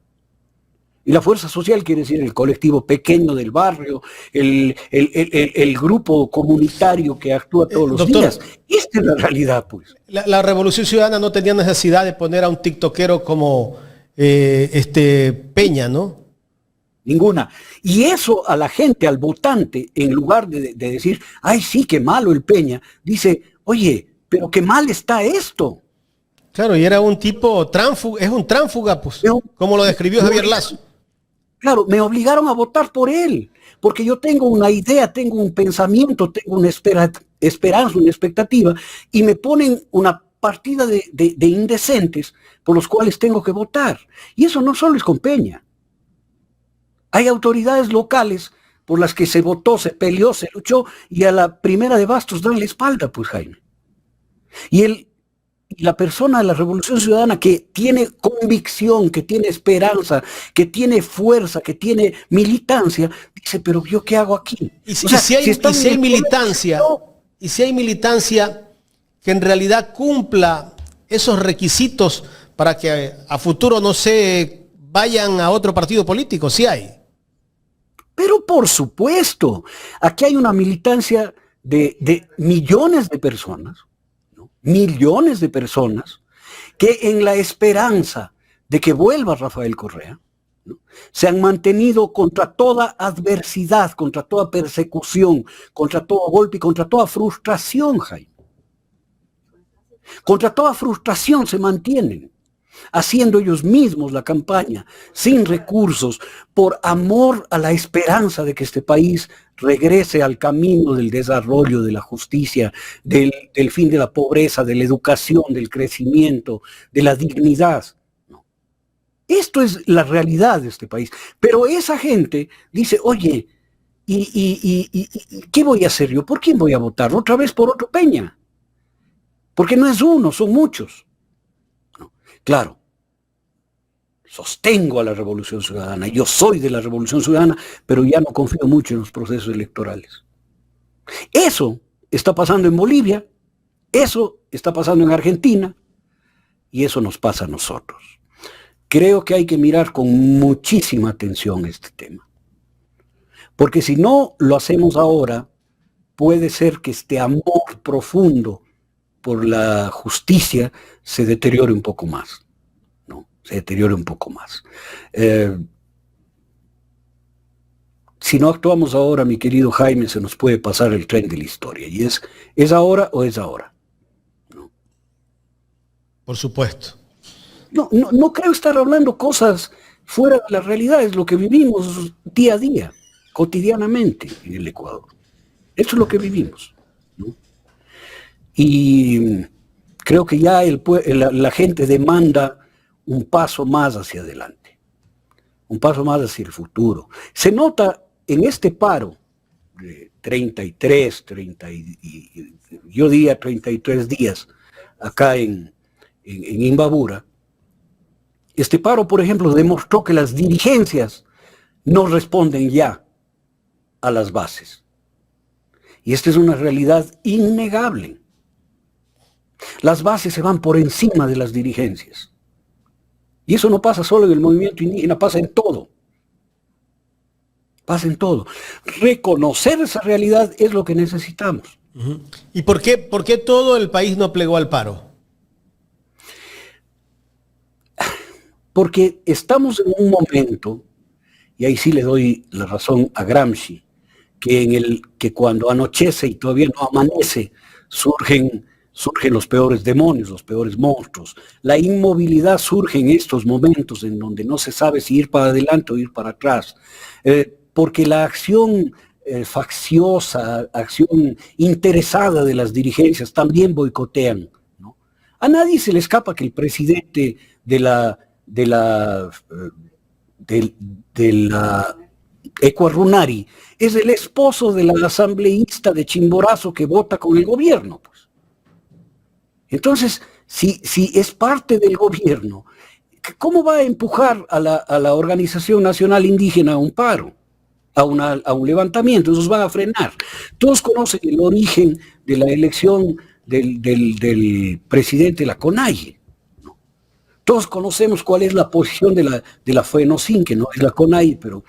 Y la fuerza social quiere decir el colectivo pequeño del barrio, el grupo comunitario que actúa todos los días. Esta es la realidad, pues. La Revolución Ciudadana no tenía necesidad de poner a un tiktokero como Peña, ¿no? Ninguna. Y eso a la gente, al votante, en lugar de decir, ay, sí, qué malo el Peña, dice, oye, pero qué mal está esto. Claro, y era un tipo tránfuga, es un tránfuga, pues, como lo describió Javier Lasso. Claro, me obligaron a votar por él, porque yo tengo una idea, tengo un pensamiento, tengo una esperanza, una expectativa, y me ponen una partida de indecentes por los cuales tengo que votar. Y eso no solo es con Peña. Hay autoridades locales por las que se votó, se peleó, se luchó, y a la primera de bastos dan la espalda, pues, Jaime. Y la persona de la Revolución Ciudadana que tiene convicción, que tiene esperanza, que tiene fuerza, que tiene militancia, dice, pero ¿yo qué hago aquí? Si hay militancia que en realidad cumpla esos requisitos para que a futuro no se vayan a otro partido político, sí hay. Pero por supuesto, aquí hay una militancia de millones de personas, ¿no? Millones de personas que en la esperanza de que vuelva Rafael Correa, ¿no?, se han mantenido contra toda adversidad, contra toda persecución, contra todo golpe y contra toda frustración, Jaime. Contra toda frustración se mantienen, haciendo ellos mismos la campaña, sin recursos, por amor a la esperanza de que este país regrese al camino del desarrollo, de la justicia, del fin de la pobreza, de la educación, del crecimiento, de la dignidad. ¿No? Esto es la realidad de este país. Pero esa gente dice, oye, ¿y qué voy a hacer yo? ¿Por quién voy a votar? ¿Otra vez por otro Peña? Porque no es uno, son muchos. ¿No? Claro, sostengo a la Revolución Ciudadana, yo soy de la Revolución Ciudadana, pero ya no confío mucho en los procesos electorales. Eso está pasando en Bolivia, eso está pasando en Argentina, y eso nos pasa a nosotros. Creo que hay que mirar con muchísima atención este tema, porque si no lo hacemos ahora, puede ser que este amor profundo por la justicia se deteriore un poco más, ¿no? Se deteriore un poco más. Si no actuamos ahora, mi querido Jaime, se nos puede pasar el tren de la historia. Y ¿es ahora o es ahora? ¿No? Por supuesto. No creo estar hablando cosas fuera de la realidad, es lo que vivimos día a día, cotidianamente en el Ecuador. Eso es lo que vivimos, ¿no? Y creo que ya la gente demanda un paso más hacia adelante, un paso más hacia el futuro. Se nota en este paro de 33 días acá en Imbabura. Este paro, por ejemplo, demostró que las dirigencias no responden ya a las bases. Y esta es una realidad innegable. Las bases se van por encima de las dirigencias. Y eso no pasa solo en el movimiento indígena, pasa en todo. Pasa en todo. Reconocer esa realidad es lo que necesitamos. Uh-huh. ¿Y por qué todo el país no plegó al paro? Porque estamos en un momento, y ahí sí le doy la razón a Gramsci, que cuando anochece y todavía no amanece, surgen los peores demonios, los peores monstruos. La inmovilidad surge en estos momentos en donde no se sabe si ir para adelante o ir para atrás. Porque la acción facciosa, acción interesada de las dirigencias también boicotean, ¿no? A nadie se le escapa que el presidente de la Ecuarunari es el esposo de la asambleísta de Chimborazo que vota con el gobierno, pues. Entonces, si es parte del gobierno, ¿cómo va a empujar a la Organización Nacional Indígena a un paro, a un levantamiento? Esos van a frenar. Todos conocen el origen de la elección del presidente de la CONAIE, ¿no? Todos conocemos cuál es la posición de la FENOCIN, que no es la CONAIE, pero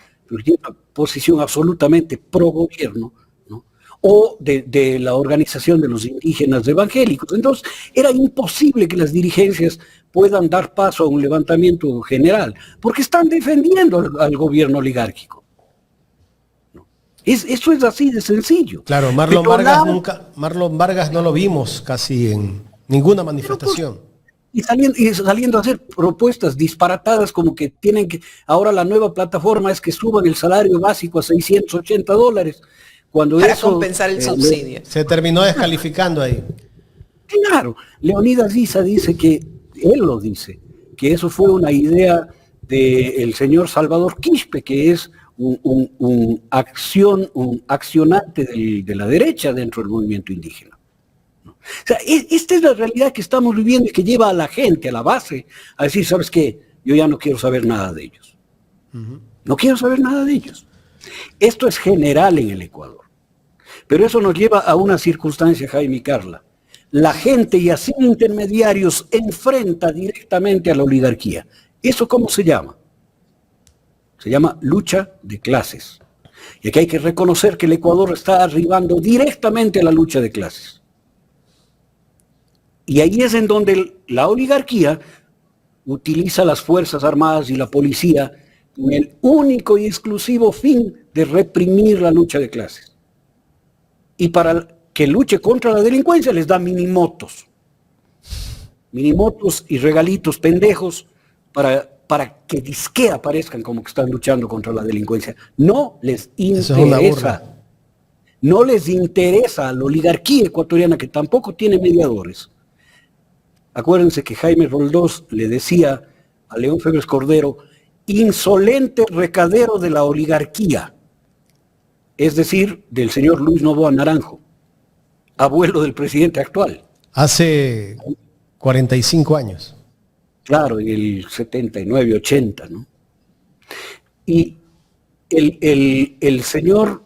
tiene una posición absolutamente pro gobierno, ¿no? O de la Organización de los Indígenas Evangélicos. Entonces, era imposible que las dirigencias puedan dar paso a un levantamiento general, porque están defendiendo al gobierno oligárquico. ¿No? Eso es así de sencillo. Claro, Marlon Vargas no lo vimos casi en ninguna manifestación. y saliendo a hacer propuestas disparatadas como que tienen que, ahora la nueva plataforma es que suban el salario básico a $680, cuando para eso, compensar el subsidio. Se terminó descalificando ahí. Claro, Leonidas Issa dice que, él lo dice, que eso fue una idea del señor Salvador Quispe, que es un accionante de la derecha dentro del movimiento indígena. O sea, esta es la realidad que estamos viviendo y que lleva a la gente, a la base, a decir, ¿sabes qué? Yo ya no quiero saber nada de ellos. No quiero saber nada de ellos. Esto es general en el Ecuador. Pero eso nos lleva a una circunstancia, Jaime y Carla. La gente, y así intermediarios, enfrenta directamente a la oligarquía. ¿Eso cómo se llama? Se llama lucha de clases. Y aquí hay que reconocer que el Ecuador está arribando directamente a la lucha de clases. Y ahí es en donde la oligarquía utiliza las Fuerzas Armadas y la policía con el único y exclusivo fin de reprimir la lucha de clases. Y para que luche contra la delincuencia les da minimotos y regalitos pendejos para que disque aparezcan como que están luchando contra la delincuencia. No les interesa. No les interesa a la oligarquía ecuatoriana, que tampoco tiene mediadores. Acuérdense que Jaime Roldós le decía a León Febres Cordero, insolente recadero de la oligarquía, es decir, del señor Luis Noboa Naranjo, abuelo del presidente actual. Hace 45 años. Claro, en el 79, 80, ¿no? Y el señor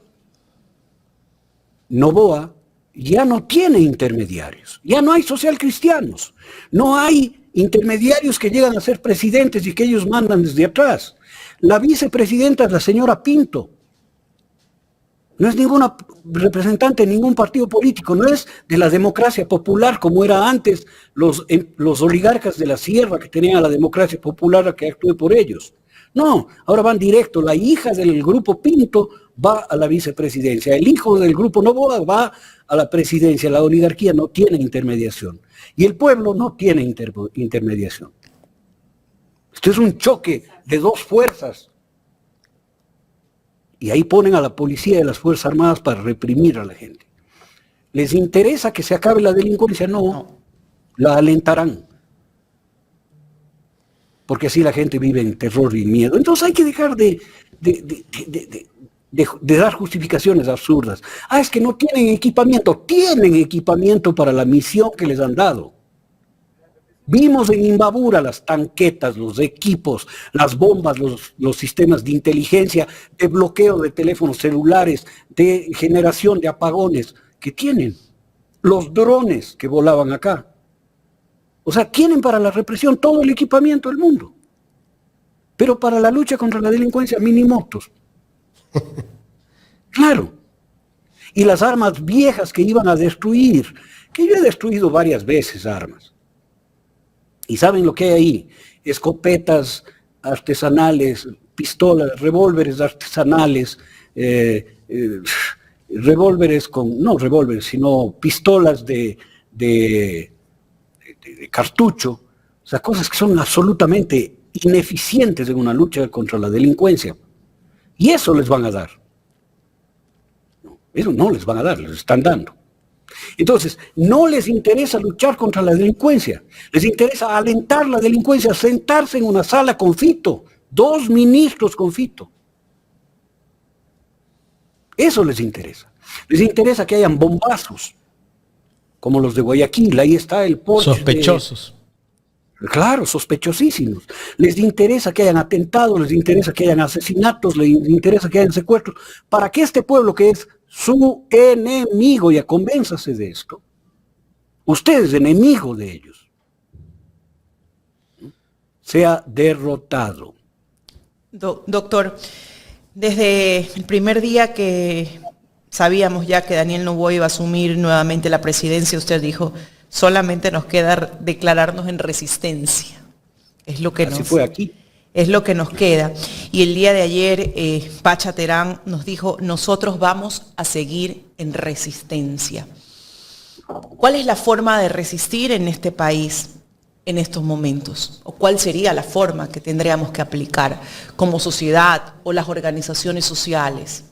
Noboa ya no tiene intermediarios, ya no hay socialcristianos, no hay intermediarios que llegan a ser presidentes y que ellos mandan desde atrás. La vicepresidenta es la señora Pinto. No es ninguna representante de ningún partido político, no es de la democracia popular como era antes los oligarcas de la sierra que tenían a la democracia popular a que actúe por ellos. No, ahora van directo, la hija del grupo Pinto va a la vicepresidencia, el hijo del grupo Noboa va a la presidencia, la oligarquía no tiene intermediación y el pueblo no tiene intermediación. Esto es un choque de dos fuerzas. Y ahí ponen a la policía y a las Fuerzas Armadas para reprimir a la gente. ¿Les interesa que se acabe la delincuencia? No. La alentarán. Porque así la gente vive en terror y miedo. Entonces hay que dejar de dar justificaciones absurdas. Es que no tienen equipamiento. Tienen equipamiento para la misión que les han dado. Vimos en Imbabura las tanquetas, los equipos, las bombas, los sistemas de inteligencia, de bloqueo de teléfonos celulares, de generación de apagones que tienen. Los drones que volaban acá. O sea, tienen para la represión todo el equipamiento del mundo. Pero para la lucha contra la delincuencia, minimotos. Claro. Y las armas viejas que iban a destruir, que yo he destruido varias veces armas. ¿Y saben lo que hay ahí? Escopetas artesanales, pistolas, revólveres artesanales, revólveres no revólveres, sino pistolas de cartucho, o sea, cosas que son absolutamente ineficientes en una lucha contra la delincuencia. Y eso les van a dar. Eso no les van a dar, les están dando. Entonces, no les interesa luchar contra la delincuencia, les interesa alentar la delincuencia, sentarse en una sala con Fito, 2 ministros con Fito. Eso les interesa. Les interesa que hayan bombazos, como los de Guayaquil, ahí está el Porsche. Sospechosos. Claro, sospechosísimos. Les interesa que hayan atentados, les interesa que hayan asesinatos, les interesa que hayan secuestros, para que este pueblo que es su enemigo, ya convénzase de esto, usted es enemigo de ellos, sea derrotado. Doctor, desde el primer día que sabíamos ya que Daniel Noboa iba a asumir nuevamente la presidencia, usted dijo, solamente nos queda declararnos en resistencia. Es lo que Así fue aquí. Es lo que nos queda. Y el día de ayer, Pacha Terán nos dijo, nosotros vamos a seguir en resistencia. ¿Cuál es la forma de resistir en este país? en estos momentos? ¿O cuál sería la forma que tendríamos que aplicar como sociedad o las organizaciones sociales?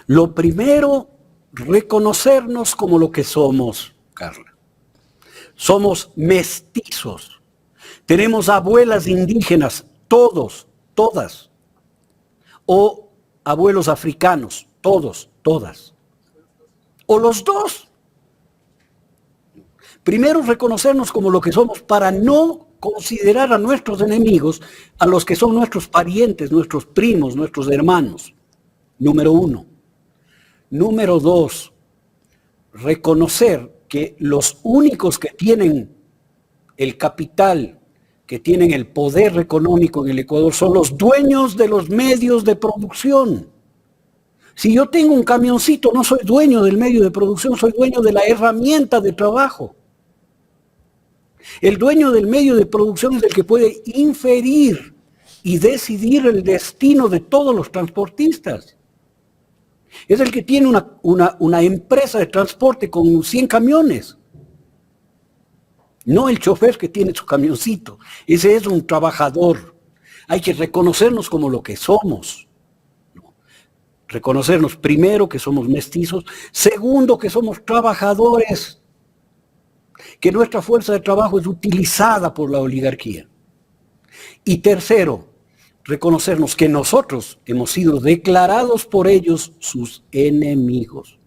Lo primero, reconocernos como lo que somos, Carla. Somos mestizos. Tenemos abuelas indígenas, todos, todas. O abuelos africanos, todos, todas. O los dos. Primero, reconocernos como lo que somos para no considerar a nuestros enemigos, a los que son nuestros parientes, nuestros primos, nuestros hermanos. Número 1. Número 2, reconocer que los únicos que tienen el capital, que tienen el poder económico en el Ecuador, son los dueños de los medios de producción. Si yo tengo un camioncito, no soy dueño del medio de producción, soy dueño de la herramienta de trabajo. El dueño del medio de producción es el que puede inferir y decidir el destino de todos los transportistas. Es el que tiene una empresa de transporte con 100 camiones. No el chofer que tiene su camioncito. Ese es un trabajador. Hay que reconocernos como lo que somos. Reconocernos primero que somos mestizos. Segundo, que somos trabajadores. Que nuestra fuerza de trabajo es utilizada por la oligarquía. Y tercero, reconocernos que nosotros hemos sido declarados por ellos sus enemigos.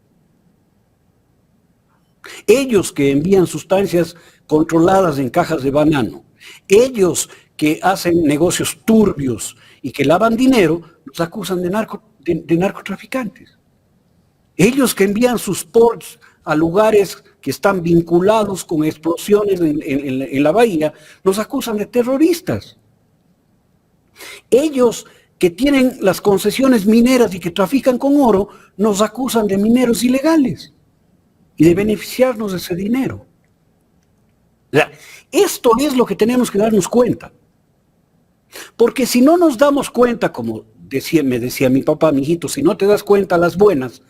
Ellos que envían sustancias controladas en cajas de banano, ellos que hacen negocios turbios y que lavan dinero, nos acusan de narcotraficantes. Ellos que envían sus ports a lugares que están vinculados con explosiones en la bahía, nos acusan de terroristas. Ellos que tienen las concesiones mineras y que trafican con oro, nos acusan de mineros ilegales y de beneficiarnos de ese dinero. O sea, esto es lo que tenemos que darnos cuenta. Porque si no nos damos cuenta, como me decía mi papá, mijito, si no te das cuenta las buenas,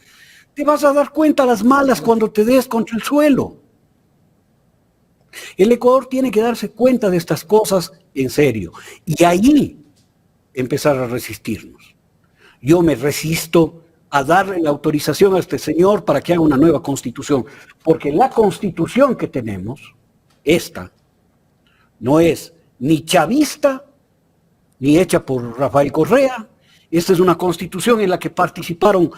te vas a dar cuenta las malas cuando te des contra el suelo. El Ecuador tiene que darse cuenta de estas cosas en serio. Y ahí empezar a resistirnos. Yo me resisto a darle la autorización a este señor para que haga una nueva constitución, porque la constitución que tenemos, esta, no es ni chavista, ni hecha por Rafael Correa. Esta es una constitución en la que participaron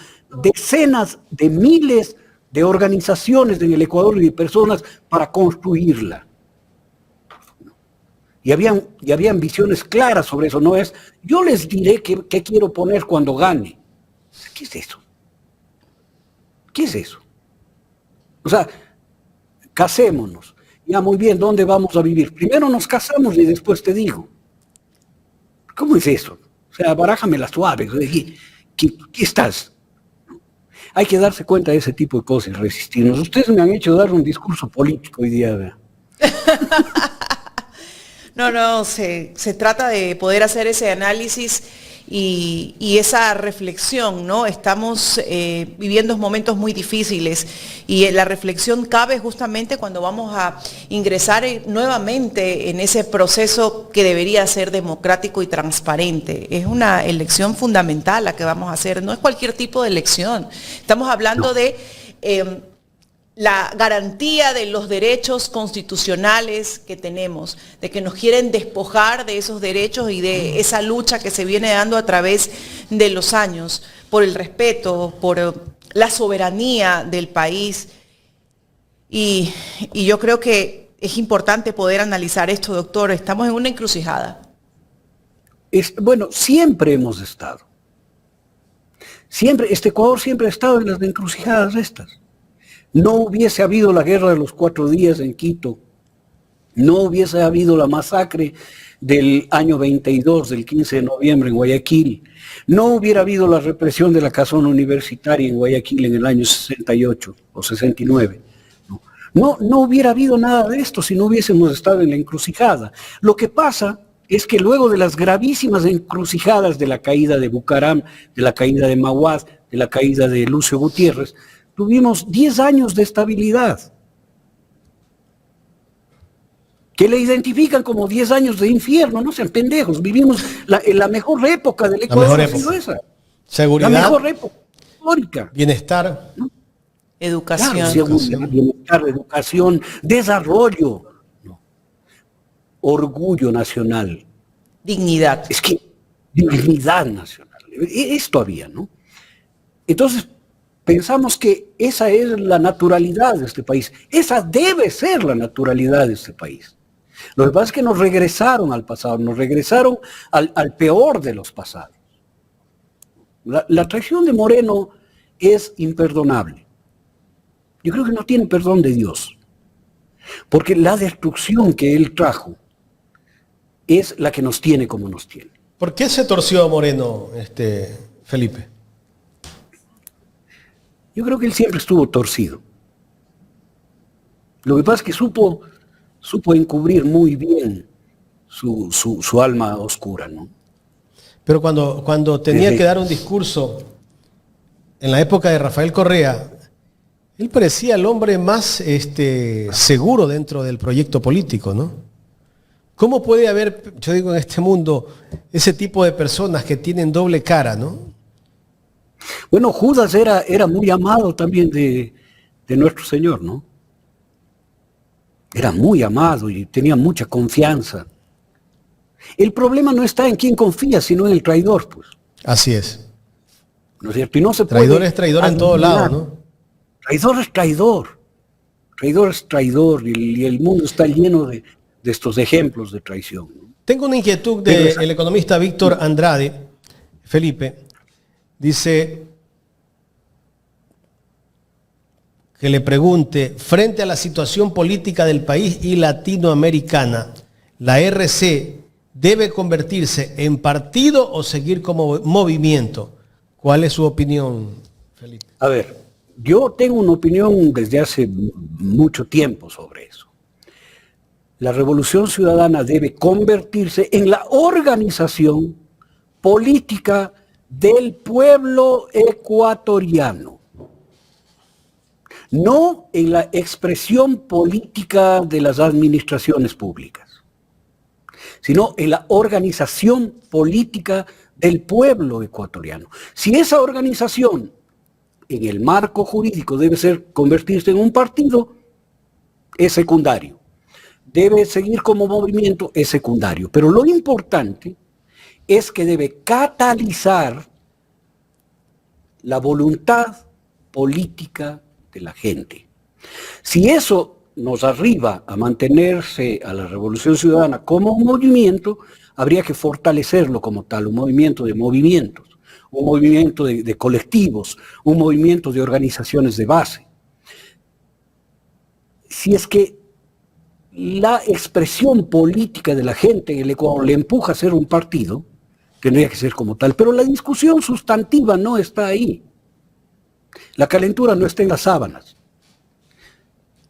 decenas de miles de organizaciones en el Ecuador y de personas para construirla. Y habían visiones claras sobre eso. No es, yo les diré qué quiero poner cuando gane. ¿Qué es eso? ¿Qué es eso? O sea, casémonos. Ya, muy bien, ¿dónde vamos a vivir? Primero nos casamos y después te digo. ¿Cómo es eso? O sea, barájamela suave. ¿Qué estás? Hay que darse cuenta de ese tipo de cosas y resistirnos. Ustedes me han hecho dar un discurso político hoy día, ¿verdad? No, se trata de poder hacer ese análisis y esa reflexión, ¿no? Estamos viviendo momentos muy difíciles y la reflexión cabe justamente cuando vamos a ingresar nuevamente en ese proceso que debería ser democrático y transparente. Es una elección fundamental la que vamos a hacer, no es cualquier tipo de elección. Estamos hablando de la garantía de los derechos constitucionales que tenemos, de que nos quieren despojar de esos derechos y de esa lucha que se viene dando a través de los años por el respeto, por la soberanía del país. Y yo creo que es importante poder analizar esto, doctor. Estamos en una encrucijada. Bueno, siempre hemos estado. Este Ecuador siempre ha estado en las encrucijadas estas. No hubiese habido la guerra de los 4 días en Quito, no hubiese habido la masacre del año 22, del 15 de noviembre en Guayaquil, no hubiera habido la represión de la casona universitaria en Guayaquil en el año 68 o 69. No hubiera habido nada de esto si no hubiésemos estado en la encrucijada. Lo que pasa es que luego de las gravísimas encrucijadas de la caída de Bucaram, de la caída de Maguad, de la caída de Lucio Gutiérrez, tuvimos 10 años de estabilidad. que le identifican como 10 años de infierno. No sean pendejos, vivimos en la mejor época del Ecuador. La mejor época. Esa. Seguridad. La mejor época histórica. Bienestar. ¿No? Educación. Claro, seguridad, bienestar, educación, desarrollo, ¿no? Orgullo nacional. Dignidad. Es que dignidad nacional. Esto había, ¿no? Entonces, pensamos que esa es la naturalidad de este país. Esa debe ser la naturalidad de este país. Lo que pasa es que nos regresaron al pasado, nos regresaron al peor de los pasados. La traición de Moreno es imperdonable. Yo creo que no tiene perdón de Dios. Porque la destrucción que él trajo es la que nos tiene como nos tiene. ¿Por qué se torció Moreno, Felipe? Yo creo que él siempre estuvo torcido. Lo que pasa es que supo encubrir muy bien su alma oscura, ¿no? Pero cuando tenía que dar un discurso en la época de Rafael Correa, él parecía el hombre más seguro dentro del proyecto político, ¿no? ¿Cómo puede haber, yo digo, en este mundo, ese tipo de personas que tienen doble cara, ¿no? Bueno, Judas era muy amado también de nuestro Señor, ¿no? Era muy amado y tenía mucha confianza. El problema no está en quién confía, sino en el traidor, pues. Así es. ¿No es cierto? Y no se Traidor puede es traidor en todo lado, ¿no? Traidor es traidor. Traidor es traidor. Y el mundo está lleno de estos ejemplos de traición, ¿no? Tengo una inquietud del economista Víctor Andrade, Felipe. Dice que le pregunte, frente a la situación política del país y latinoamericana, ¿la RC debe convertirse en partido o seguir como movimiento? ¿Cuál es su opinión, Felipe? A ver, yo tengo una opinión desde hace mucho tiempo sobre eso. La Revolución Ciudadana debe convertirse en la organización política del pueblo ecuatoriano, no en la expresión política de las administraciones públicas, sino en la organización política del pueblo ecuatoriano. Si esa organización, en el marco jurídico, debe convertirse en un partido, es secundario. Debe seguir como movimiento, es secundario. Pero lo importante es que debe catalizar la voluntad política de la gente. Si eso nos arriba a mantenerse a la Revolución Ciudadana como un movimiento, habría que fortalecerlo como tal, un movimiento de movimientos, un movimiento de colectivos, un movimiento de organizaciones de base. Si es que la expresión política de la gente en el Ecuador le empuja a ser un partido, tendría que ser como tal, pero la discusión sustantiva no está ahí. La calentura no está en las sábanas.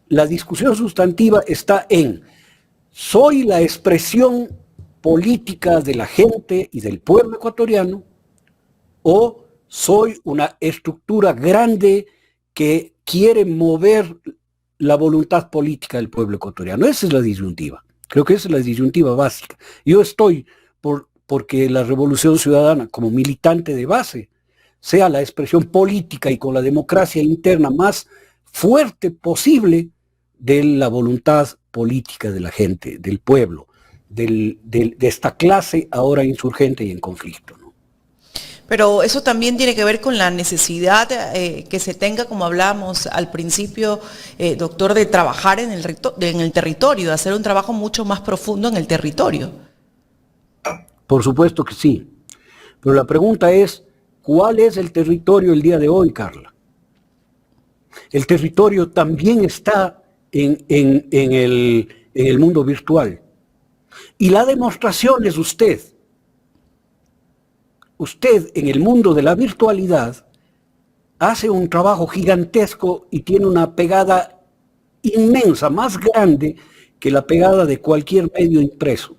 La discusión sustantiva está en: ¿soy la expresión política de la gente y del pueblo ecuatoriano o soy una estructura grande que quiere mover la voluntad política del pueblo ecuatoriano? Esa es la disyuntiva. Creo que esa es la disyuntiva básica. Yo estoy porque la Revolución Ciudadana, como militante de base, sea la expresión política y con la democracia interna más fuerte posible de la voluntad política de la gente, del pueblo, de esta clase ahora insurgente y en conflicto, ¿no? Pero eso también tiene que ver con la necesidad que se tenga, como hablábamos al principio, doctor, de trabajar en el territorio, de hacer un trabajo mucho más profundo en el territorio. Por supuesto que sí. Pero la pregunta es, ¿cuál es el territorio el día de hoy, Carla? El territorio también está en el mundo virtual. Y la demostración es usted. Usted en el mundo de la virtualidad hace un trabajo gigantesco y tiene una pegada inmensa, más grande que la pegada de cualquier medio impreso,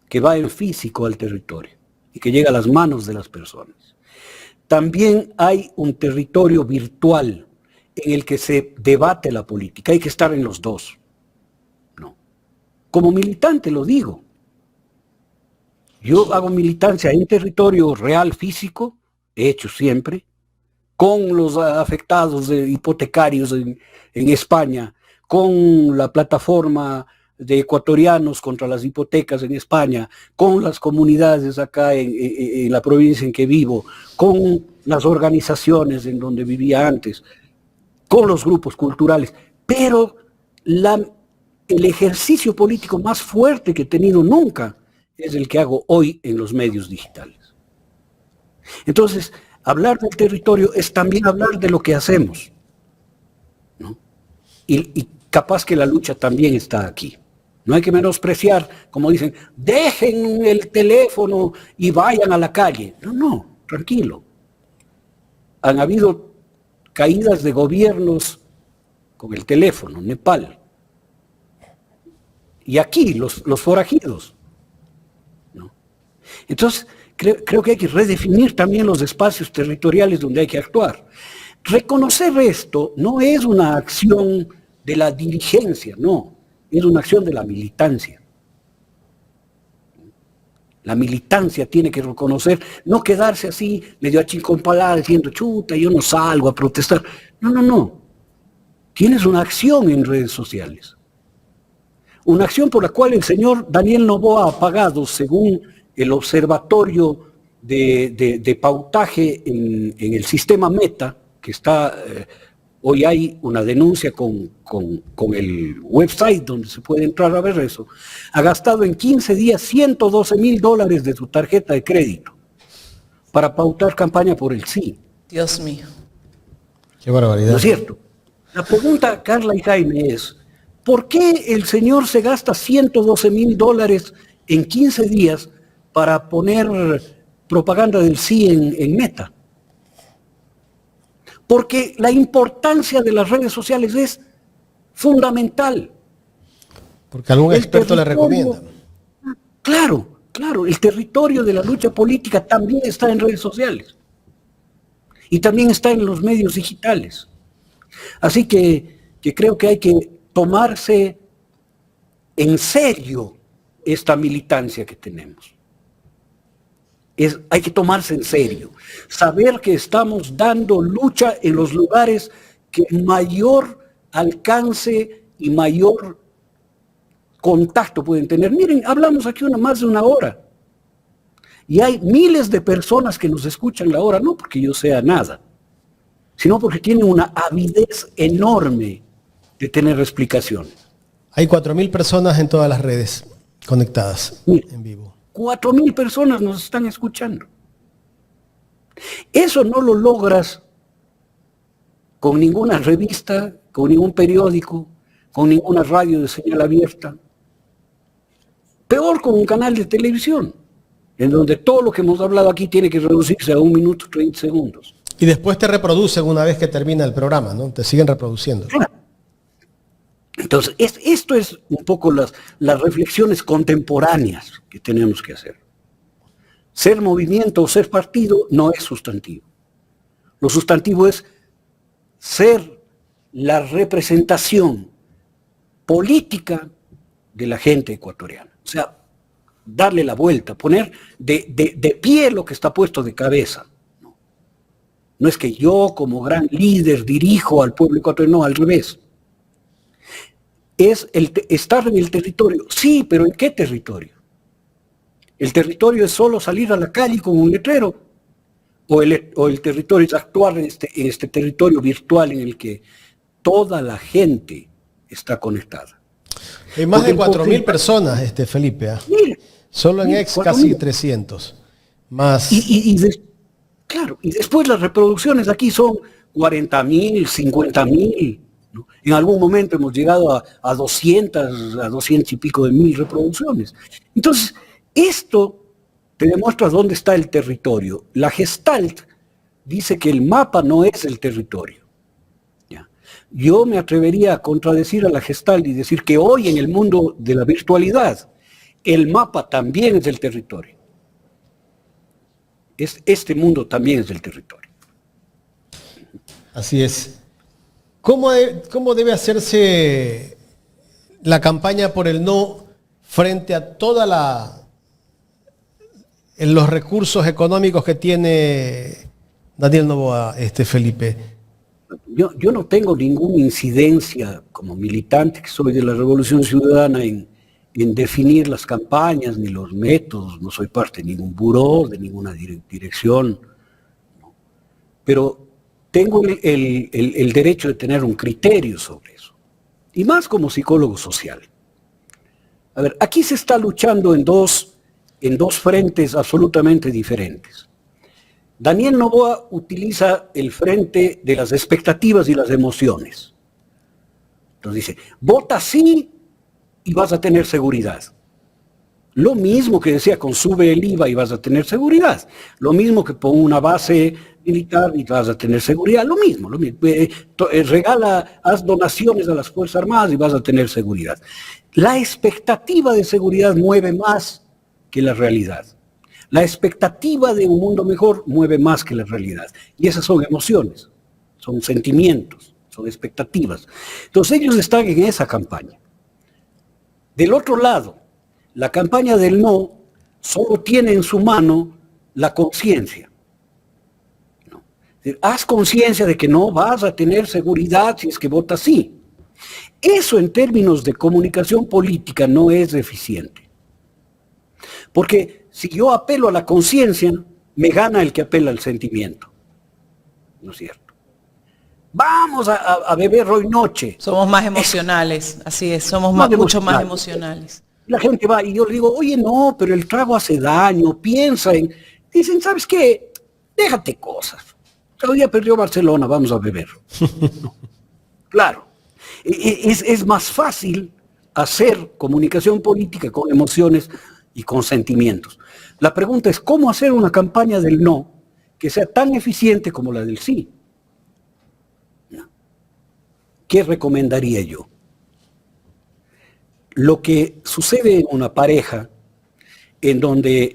que va en físico al territorio y que llega a las manos de las personas. También hay un territorio virtual en el que se debate la política. Hay que estar en los dos. No. Como militante lo digo. Yo hago militancia en territorio real físico, he hecho siempre, con los afectados hipotecarios en España, con la plataforma de ecuatorianos contra las hipotecas en España, con las comunidades acá en la provincia en que vivo, con las organizaciones en donde vivía antes, con los grupos culturales, pero el ejercicio político más fuerte que he tenido nunca es el que hago hoy en los medios digitales. Entonces, hablar del territorio es también hablar de lo que hacemos, ¿no? Y capaz que la lucha también está aquí. No hay que menospreciar, como dicen, dejen el teléfono y vayan a la calle. No, tranquilo. Han habido caídas de gobiernos con el teléfono, Nepal. Y aquí, los forajidos, ¿no? Entonces, creo que hay que redefinir también los espacios territoriales donde hay que actuar. Reconocer esto no es una acción de la dirigencia, no, es una acción de la militancia. La militancia tiene que reconocer, no quedarse así, medio achicompalada, diciendo, chuta, yo no salgo a protestar. No. Tienes una acción en redes sociales. Una acción por la cual el señor Daniel Noboa ha pagado, según el observatorio de pautaje en el sistema Meta, que está, hoy hay una denuncia con el website donde se puede entrar a ver eso, ha gastado en 15 días $112,000 de su tarjeta de crédito para pautar campaña por el sí. Dios mío. Qué barbaridad. ¿No es cierto? La pregunta, Carla y Jaime, es, ¿por qué el señor se gasta $112,000 en 15 días para poner propaganda del sí en Meta? Porque la importancia de las redes sociales es fundamental. Porque algún experto le recomienda. Claro, el territorio de la lucha política también está en redes sociales. Y también está en los medios digitales. Así que creo que hay que tomarse en serio esta militancia que tenemos. Hay que tomarse en serio. Saber que estamos dando lucha en los lugares que mayor alcance y mayor contacto pueden tener. Miren, hablamos aquí más de una hora. Y hay miles de personas que nos escuchan la hora, no porque yo sea nada, sino porque tienen una avidez enorme de tener explicaciones. Hay 4.000 personas en todas las redes conectadas. Mira, en vivo. 4.000 personas nos están escuchando. Eso no lo logras con ninguna revista, con ningún periódico, con ninguna radio de señal abierta. Peor con un canal de televisión, en donde todo lo que hemos hablado aquí tiene que reducirse a 1 minuto 30 segundos. Y después te reproducen una vez que termina el programa, ¿no? Te siguen reproduciendo. Claro. Entonces, esto es un poco las reflexiones contemporáneas que tenemos que hacer. Ser movimiento o ser partido no es sustantivo. Lo sustantivo es ser la representación política de la gente ecuatoriana. O sea, darle la vuelta, poner de pie lo que está puesto de cabeza. No es que yo como gran líder dirijo al pueblo ecuatoriano, no, al revés. Es estar en el territorio. Sí, pero ¿en qué territorio? ¿El territorio es solo salir a la calle con un letrero? ¿O el territorio es actuar en este territorio virtual en el que toda la gente está conectada? Hay más de 4.000 personas, Felipe. Mira, solo en X casi 300. Más. Claro, y después las reproducciones aquí son 40.000, 50.000. ¿no? En algún momento hemos llegado a 200 y pico de mil reproducciones. Entonces, esto te demuestra dónde está el territorio. La Gestalt dice que el mapa no es el territorio. ¿Ya? Yo me atrevería a contradecir a la Gestalt y decir que hoy en el mundo de la virtualidad, el mapa también es el territorio. Este mundo también es del territorio. Así es. ¿Cómo debe hacerse la campaña por el no frente a en los recursos económicos que tiene Daniel Noboa, Felipe? Yo no tengo ninguna incidencia como militante que soy de la Revolución Ciudadana en definir las campañas ni los métodos. No soy parte de ningún buró, de ninguna dirección. ¿No? Pero tengo el derecho de tener un criterio sobre eso. Y más como psicólogo social. A ver, aquí se está luchando en dos frentes absolutamente diferentes. Daniel Noboa utiliza el frente de las expectativas y las emociones. Entonces dice, vota sí y vas a tener seguridad. Lo mismo que decía con sube el IVA y vas a tener seguridad. Lo mismo que pon una base militar y vas a tener seguridad. Lo mismo. Haz donaciones a las Fuerzas Armadas y vas a tener seguridad. La expectativa de seguridad mueve más que la realidad. La expectativa de un mundo mejor mueve más que la realidad. Y esas son emociones, son sentimientos, son expectativas. Entonces ellos están en esa campaña. Del otro lado, la campaña del no solo tiene en su mano la conciencia. ¿No? Es decir, haz conciencia de que no vas a tener seguridad si es que votas sí. Eso en términos de comunicación política no es eficiente. Porque si yo apelo a la conciencia, me gana el que apela al sentimiento. ¿No es cierto? Vamos a beber hoy noche. Somos más emocionales, así es, somos mucho más emocionales. La gente va y yo le digo, oye, no, pero el trago hace daño, piensa en... Dicen, ¿sabes qué? Déjate cosas. Hoy día perdió Barcelona, vamos a beber. No. Claro. Es más fácil hacer comunicación política con emociones y con sentimientos. La pregunta es, ¿cómo hacer una campaña del no que sea tan eficiente como la del sí? ¿Qué recomendaría yo? Lo que sucede en una pareja en donde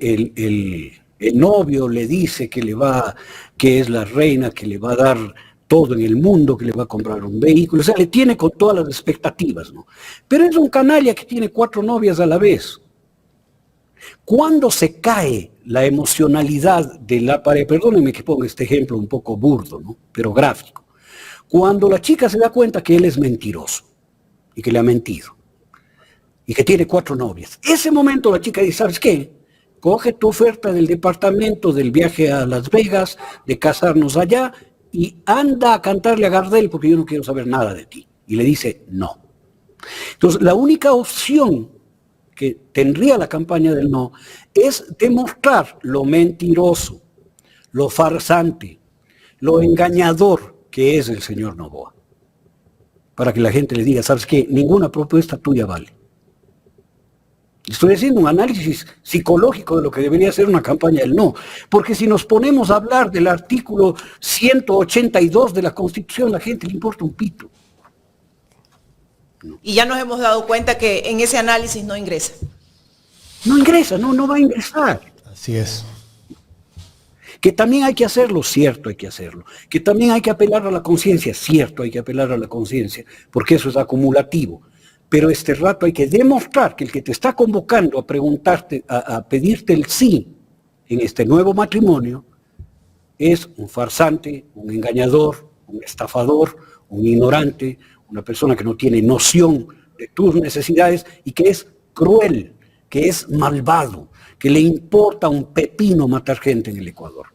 el novio le dice que es la reina, que le va a dar todo en el mundo, que le va a comprar un vehículo, o sea, le tiene con todas las expectativas, ¿no? Pero es un canalla que tiene 4 novias a la vez. Cuando se cae la emocionalidad de la pareja, perdónenme que ponga este ejemplo un poco burdo, ¿no? Pero gráfico. Cuando la chica se da cuenta que él es mentiroso y que le ha mentido y que tiene 4 novias, ese momento la chica dice, ¿sabes qué? Coge tu oferta del departamento, del viaje a Las Vegas, de casarnos allá y anda a cantarle a Gardel porque yo no quiero saber nada de ti. Y le dice, no. Entonces, la única opción que tendría la campaña del no es demostrar lo mentiroso, lo farsante, lo engañador que es el señor Noboa. Para que la gente le diga, ¿sabes qué? Ninguna propuesta tuya vale. Estoy haciendo un análisis psicológico de lo que debería ser una campaña del no. Porque si nos ponemos a hablar del artículo 182 de la Constitución, a la gente le importa un pito. Y ya nos hemos dado cuenta que en ese análisis no ingresa. No ingresa, no va a ingresar. Así es. Que también hay que hacerlo, cierto, hay que hacerlo. Que también hay que apelar a la conciencia, cierto, hay que apelar a la conciencia, porque eso es acumulativo. Pero este rato hay que demostrar que el que te está convocando a preguntarte, a pedirte el sí en este nuevo matrimonio, es un farsante, un engañador, un estafador, un ignorante, una persona que no tiene noción de tus necesidades y que es cruel, que es malvado, que le importa un pepino matar gente en el Ecuador.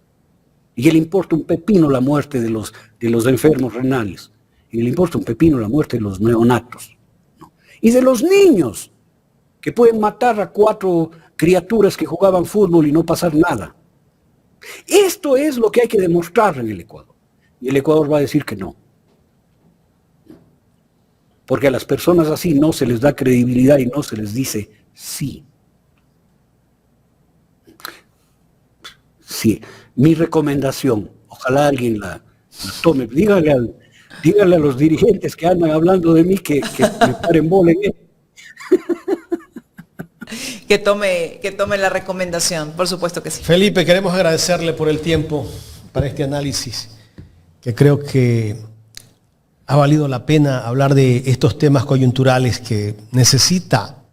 Y que le importa un pepino la muerte de los enfermos renales. Y le importa un pepino la muerte de los neonatos. ¿No? Y de los niños, que pueden matar a 4 criaturas que jugaban fútbol y no pasar nada. Esto es lo que hay que demostrar en el Ecuador. Y el Ecuador va a decir que no. Porque a las personas así no se les da credibilidad y no se les dice sí. Sí, mi recomendación, ojalá alguien la tome, dígale a los dirigentes que andan hablando de mí que me paren bola en él. Que tome la recomendación, por supuesto que sí. Felipe, queremos agradecerle por el tiempo para este análisis, que creo que ha valido la pena hablar de estos temas coyunturales que necesita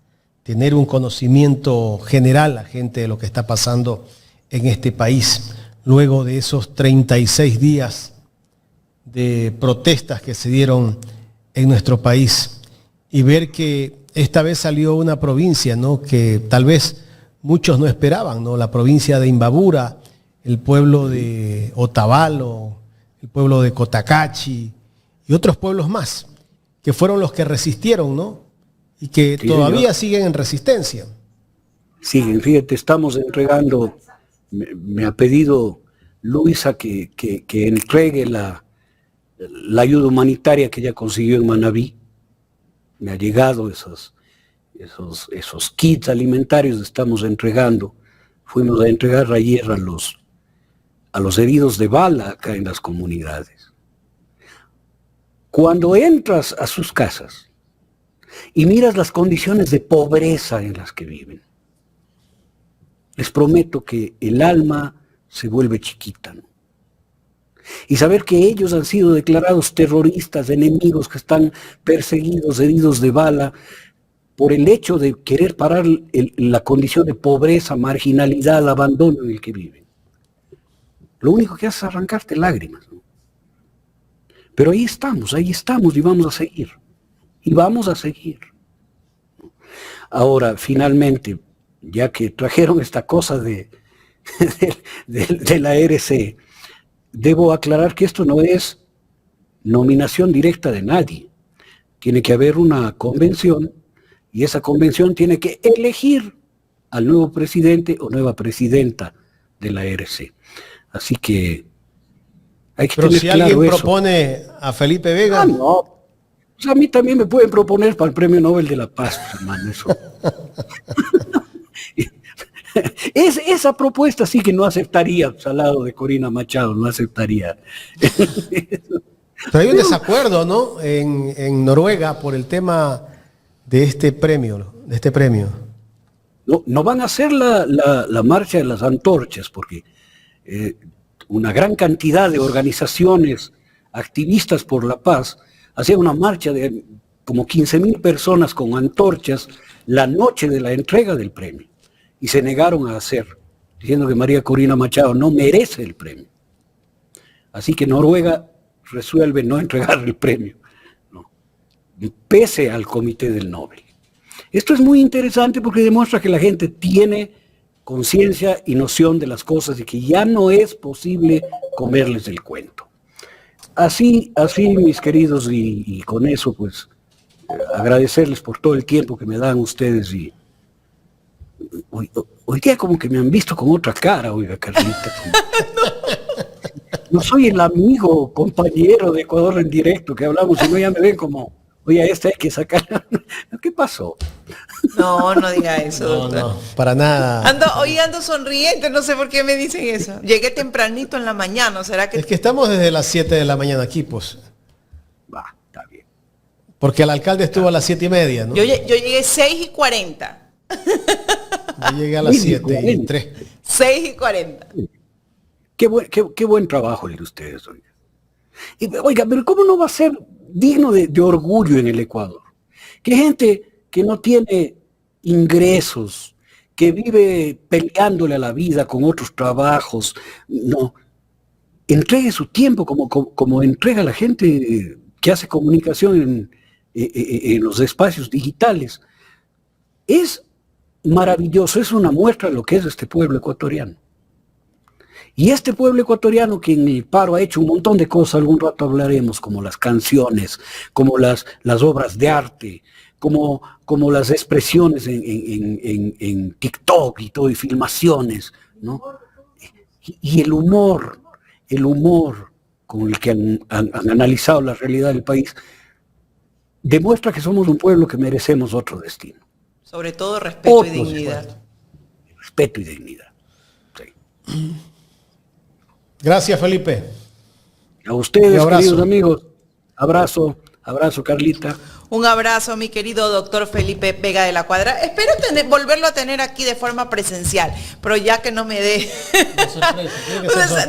tener un conocimiento general la gente de lo que está pasando en este país, luego de esos 36 días de protestas que se dieron en nuestro país, y ver que esta vez salió una provincia, ¿no?, que tal vez muchos no esperaban, ¿no? La provincia de Imbabura, el pueblo de Otavalo, el pueblo de Cotacachi y otros pueblos más, que fueron los que resistieron, ¿no? Y que Sí, todavía señor. siguen en resistencia. Sí, fíjate, estamos entregando, me ha pedido Luisa que entregue la ayuda humanitaria que ella consiguió en Manabí. Me ha llegado esos kits alimentarios, estamos entregando. Fuimos a entregar ayer a los heridos de bala acá en las comunidades. Cuando entras a sus casas y miras las condiciones de pobreza en las que viven, les prometo que el alma se vuelve chiquita, ¿no? Y saber que ellos han sido declarados terroristas, enemigos que están perseguidos, heridos de bala, por el hecho de querer parar la condición de pobreza, marginalidad, abandono en el que viven. Lo único que hace es arrancarte lágrimas, ¿no? Pero ahí estamos y vamos a seguir. Y vamos a seguir. Ahora, finalmente, ya que trajeron esta cosa de la RC, debo aclarar que esto no es nominación directa de nadie. Tiene que haber una convención y esa convención tiene que elegir al nuevo presidente o nueva presidenta de la RC. Así que hay que Pero tener si claro alguien eso. propone a Felipe Vega, No. Pues a mí también me pueden proponer para el Premio Nobel de la Paz, pues, hermano, eso. Esa propuesta sí que no aceptaría, pues, al lado de Corina Machado, no aceptaría. pero hay un desacuerdo, ¿no?, en Noruega por el tema de este premio, No van a hacer la marcha de las antorchas, porque una gran cantidad de organizaciones activistas por la paz hacían una marcha de como 15,000 personas con antorchas la noche de la entrega del premio, y se negaron a hacer, diciendo que María Corina Machado no merece el premio. Así que Noruega resuelve no entregar el premio, ¿no?, pese al Comité del Nobel. Esto es muy interesante porque demuestra que la gente tiene conciencia y noción de las cosas y que ya no es posible comerles el cuento. Así, mis queridos, y con eso, pues, agradecerles por todo el tiempo que me dan ustedes. Y hoy día como que me han visto con otra cara, oiga, Carlita. No soy el amigo, compañero de Ecuador en Directo que hablamos, sino ya me ven como, oye, esta hay que sacar. ¿Qué pasó? No diga eso, doctor. No, para nada. Hoy ando sonriente, no sé por qué me dicen eso. Llegué tempranito en la mañana, ¿será que...? Es que estamos desde las 7 de la mañana aquí, pues. Va, está bien. Porque el alcalde estuvo a las 7:30, ¿no? Yo llegué 6:40. Yo llegué a las 7:03. 6:40. Qué buen trabajo el de ustedes, oiga. Oiga, pero ¿cómo no va a ser digno de orgullo en el Ecuador? Que gente que no tiene ingresos, que vive peleándole a la vida con otros trabajos, no, entregue su tiempo como entrega la gente que hace comunicación en los espacios digitales. Es maravilloso, es una muestra de lo que es este pueblo ecuatoriano. Y este pueblo ecuatoriano que en el paro ha hecho un montón de cosas, algún rato hablaremos, como las canciones, como las obras de arte, como las expresiones en TikTok y todo, y filmaciones, ¿no? Y el humor con el que han analizado la realidad del país, demuestra que somos un pueblo que merecemos otro destino. Sobre todo respeto y dignidad. Respeto y dignidad. Sí. Gracias, Felipe. A ustedes, Un abrazo. queridos amigos, abrazo, Carlita. Un abrazo, mi querido doctor Felipe Vega de la Cuadra. Espero volverlo a tener aquí de forma presencial, pero ya que no me dé...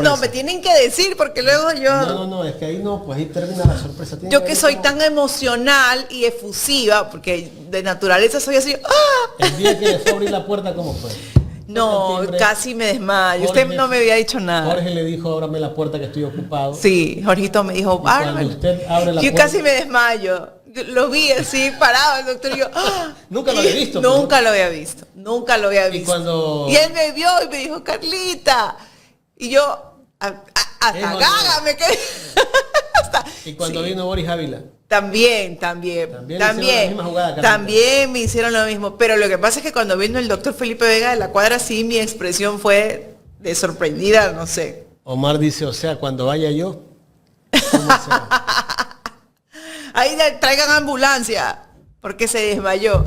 No, me tienen que decir, porque luego yo... No, es que ahí no, pues ahí termina la sorpresa. Yo que soy tan emocional y efusiva, porque de naturaleza soy así... ¡ah! El día que le fue a abrir la puerta, ¿cómo fue? No, casi me desmayo. Usted no me había dicho nada. Jorge le dijo, ábrame la puerta que estoy ocupado. Sí, Jorgito me dijo, ábrame. Usted abre la yo puerta. Casi me desmayo. Lo vi así, parado el doctor y yo, ¡ah! Nunca lo había visto. Nunca lo había visto. Nunca lo había visto. Y él me vio y me dijo, Carlita. Y yo, hasta gaga me quedé. Y cuando vino Boris Ávila. También me hicieron lo mismo, pero lo que pasa es que cuando vino el doctor Felipe Vega de la Cuadra, sí, mi expresión fue de sorprendida, no sé. Omar dice, o sea, cuando vaya yo, ¿cómo será? Ahí traigan ambulancia, porque se desmayó.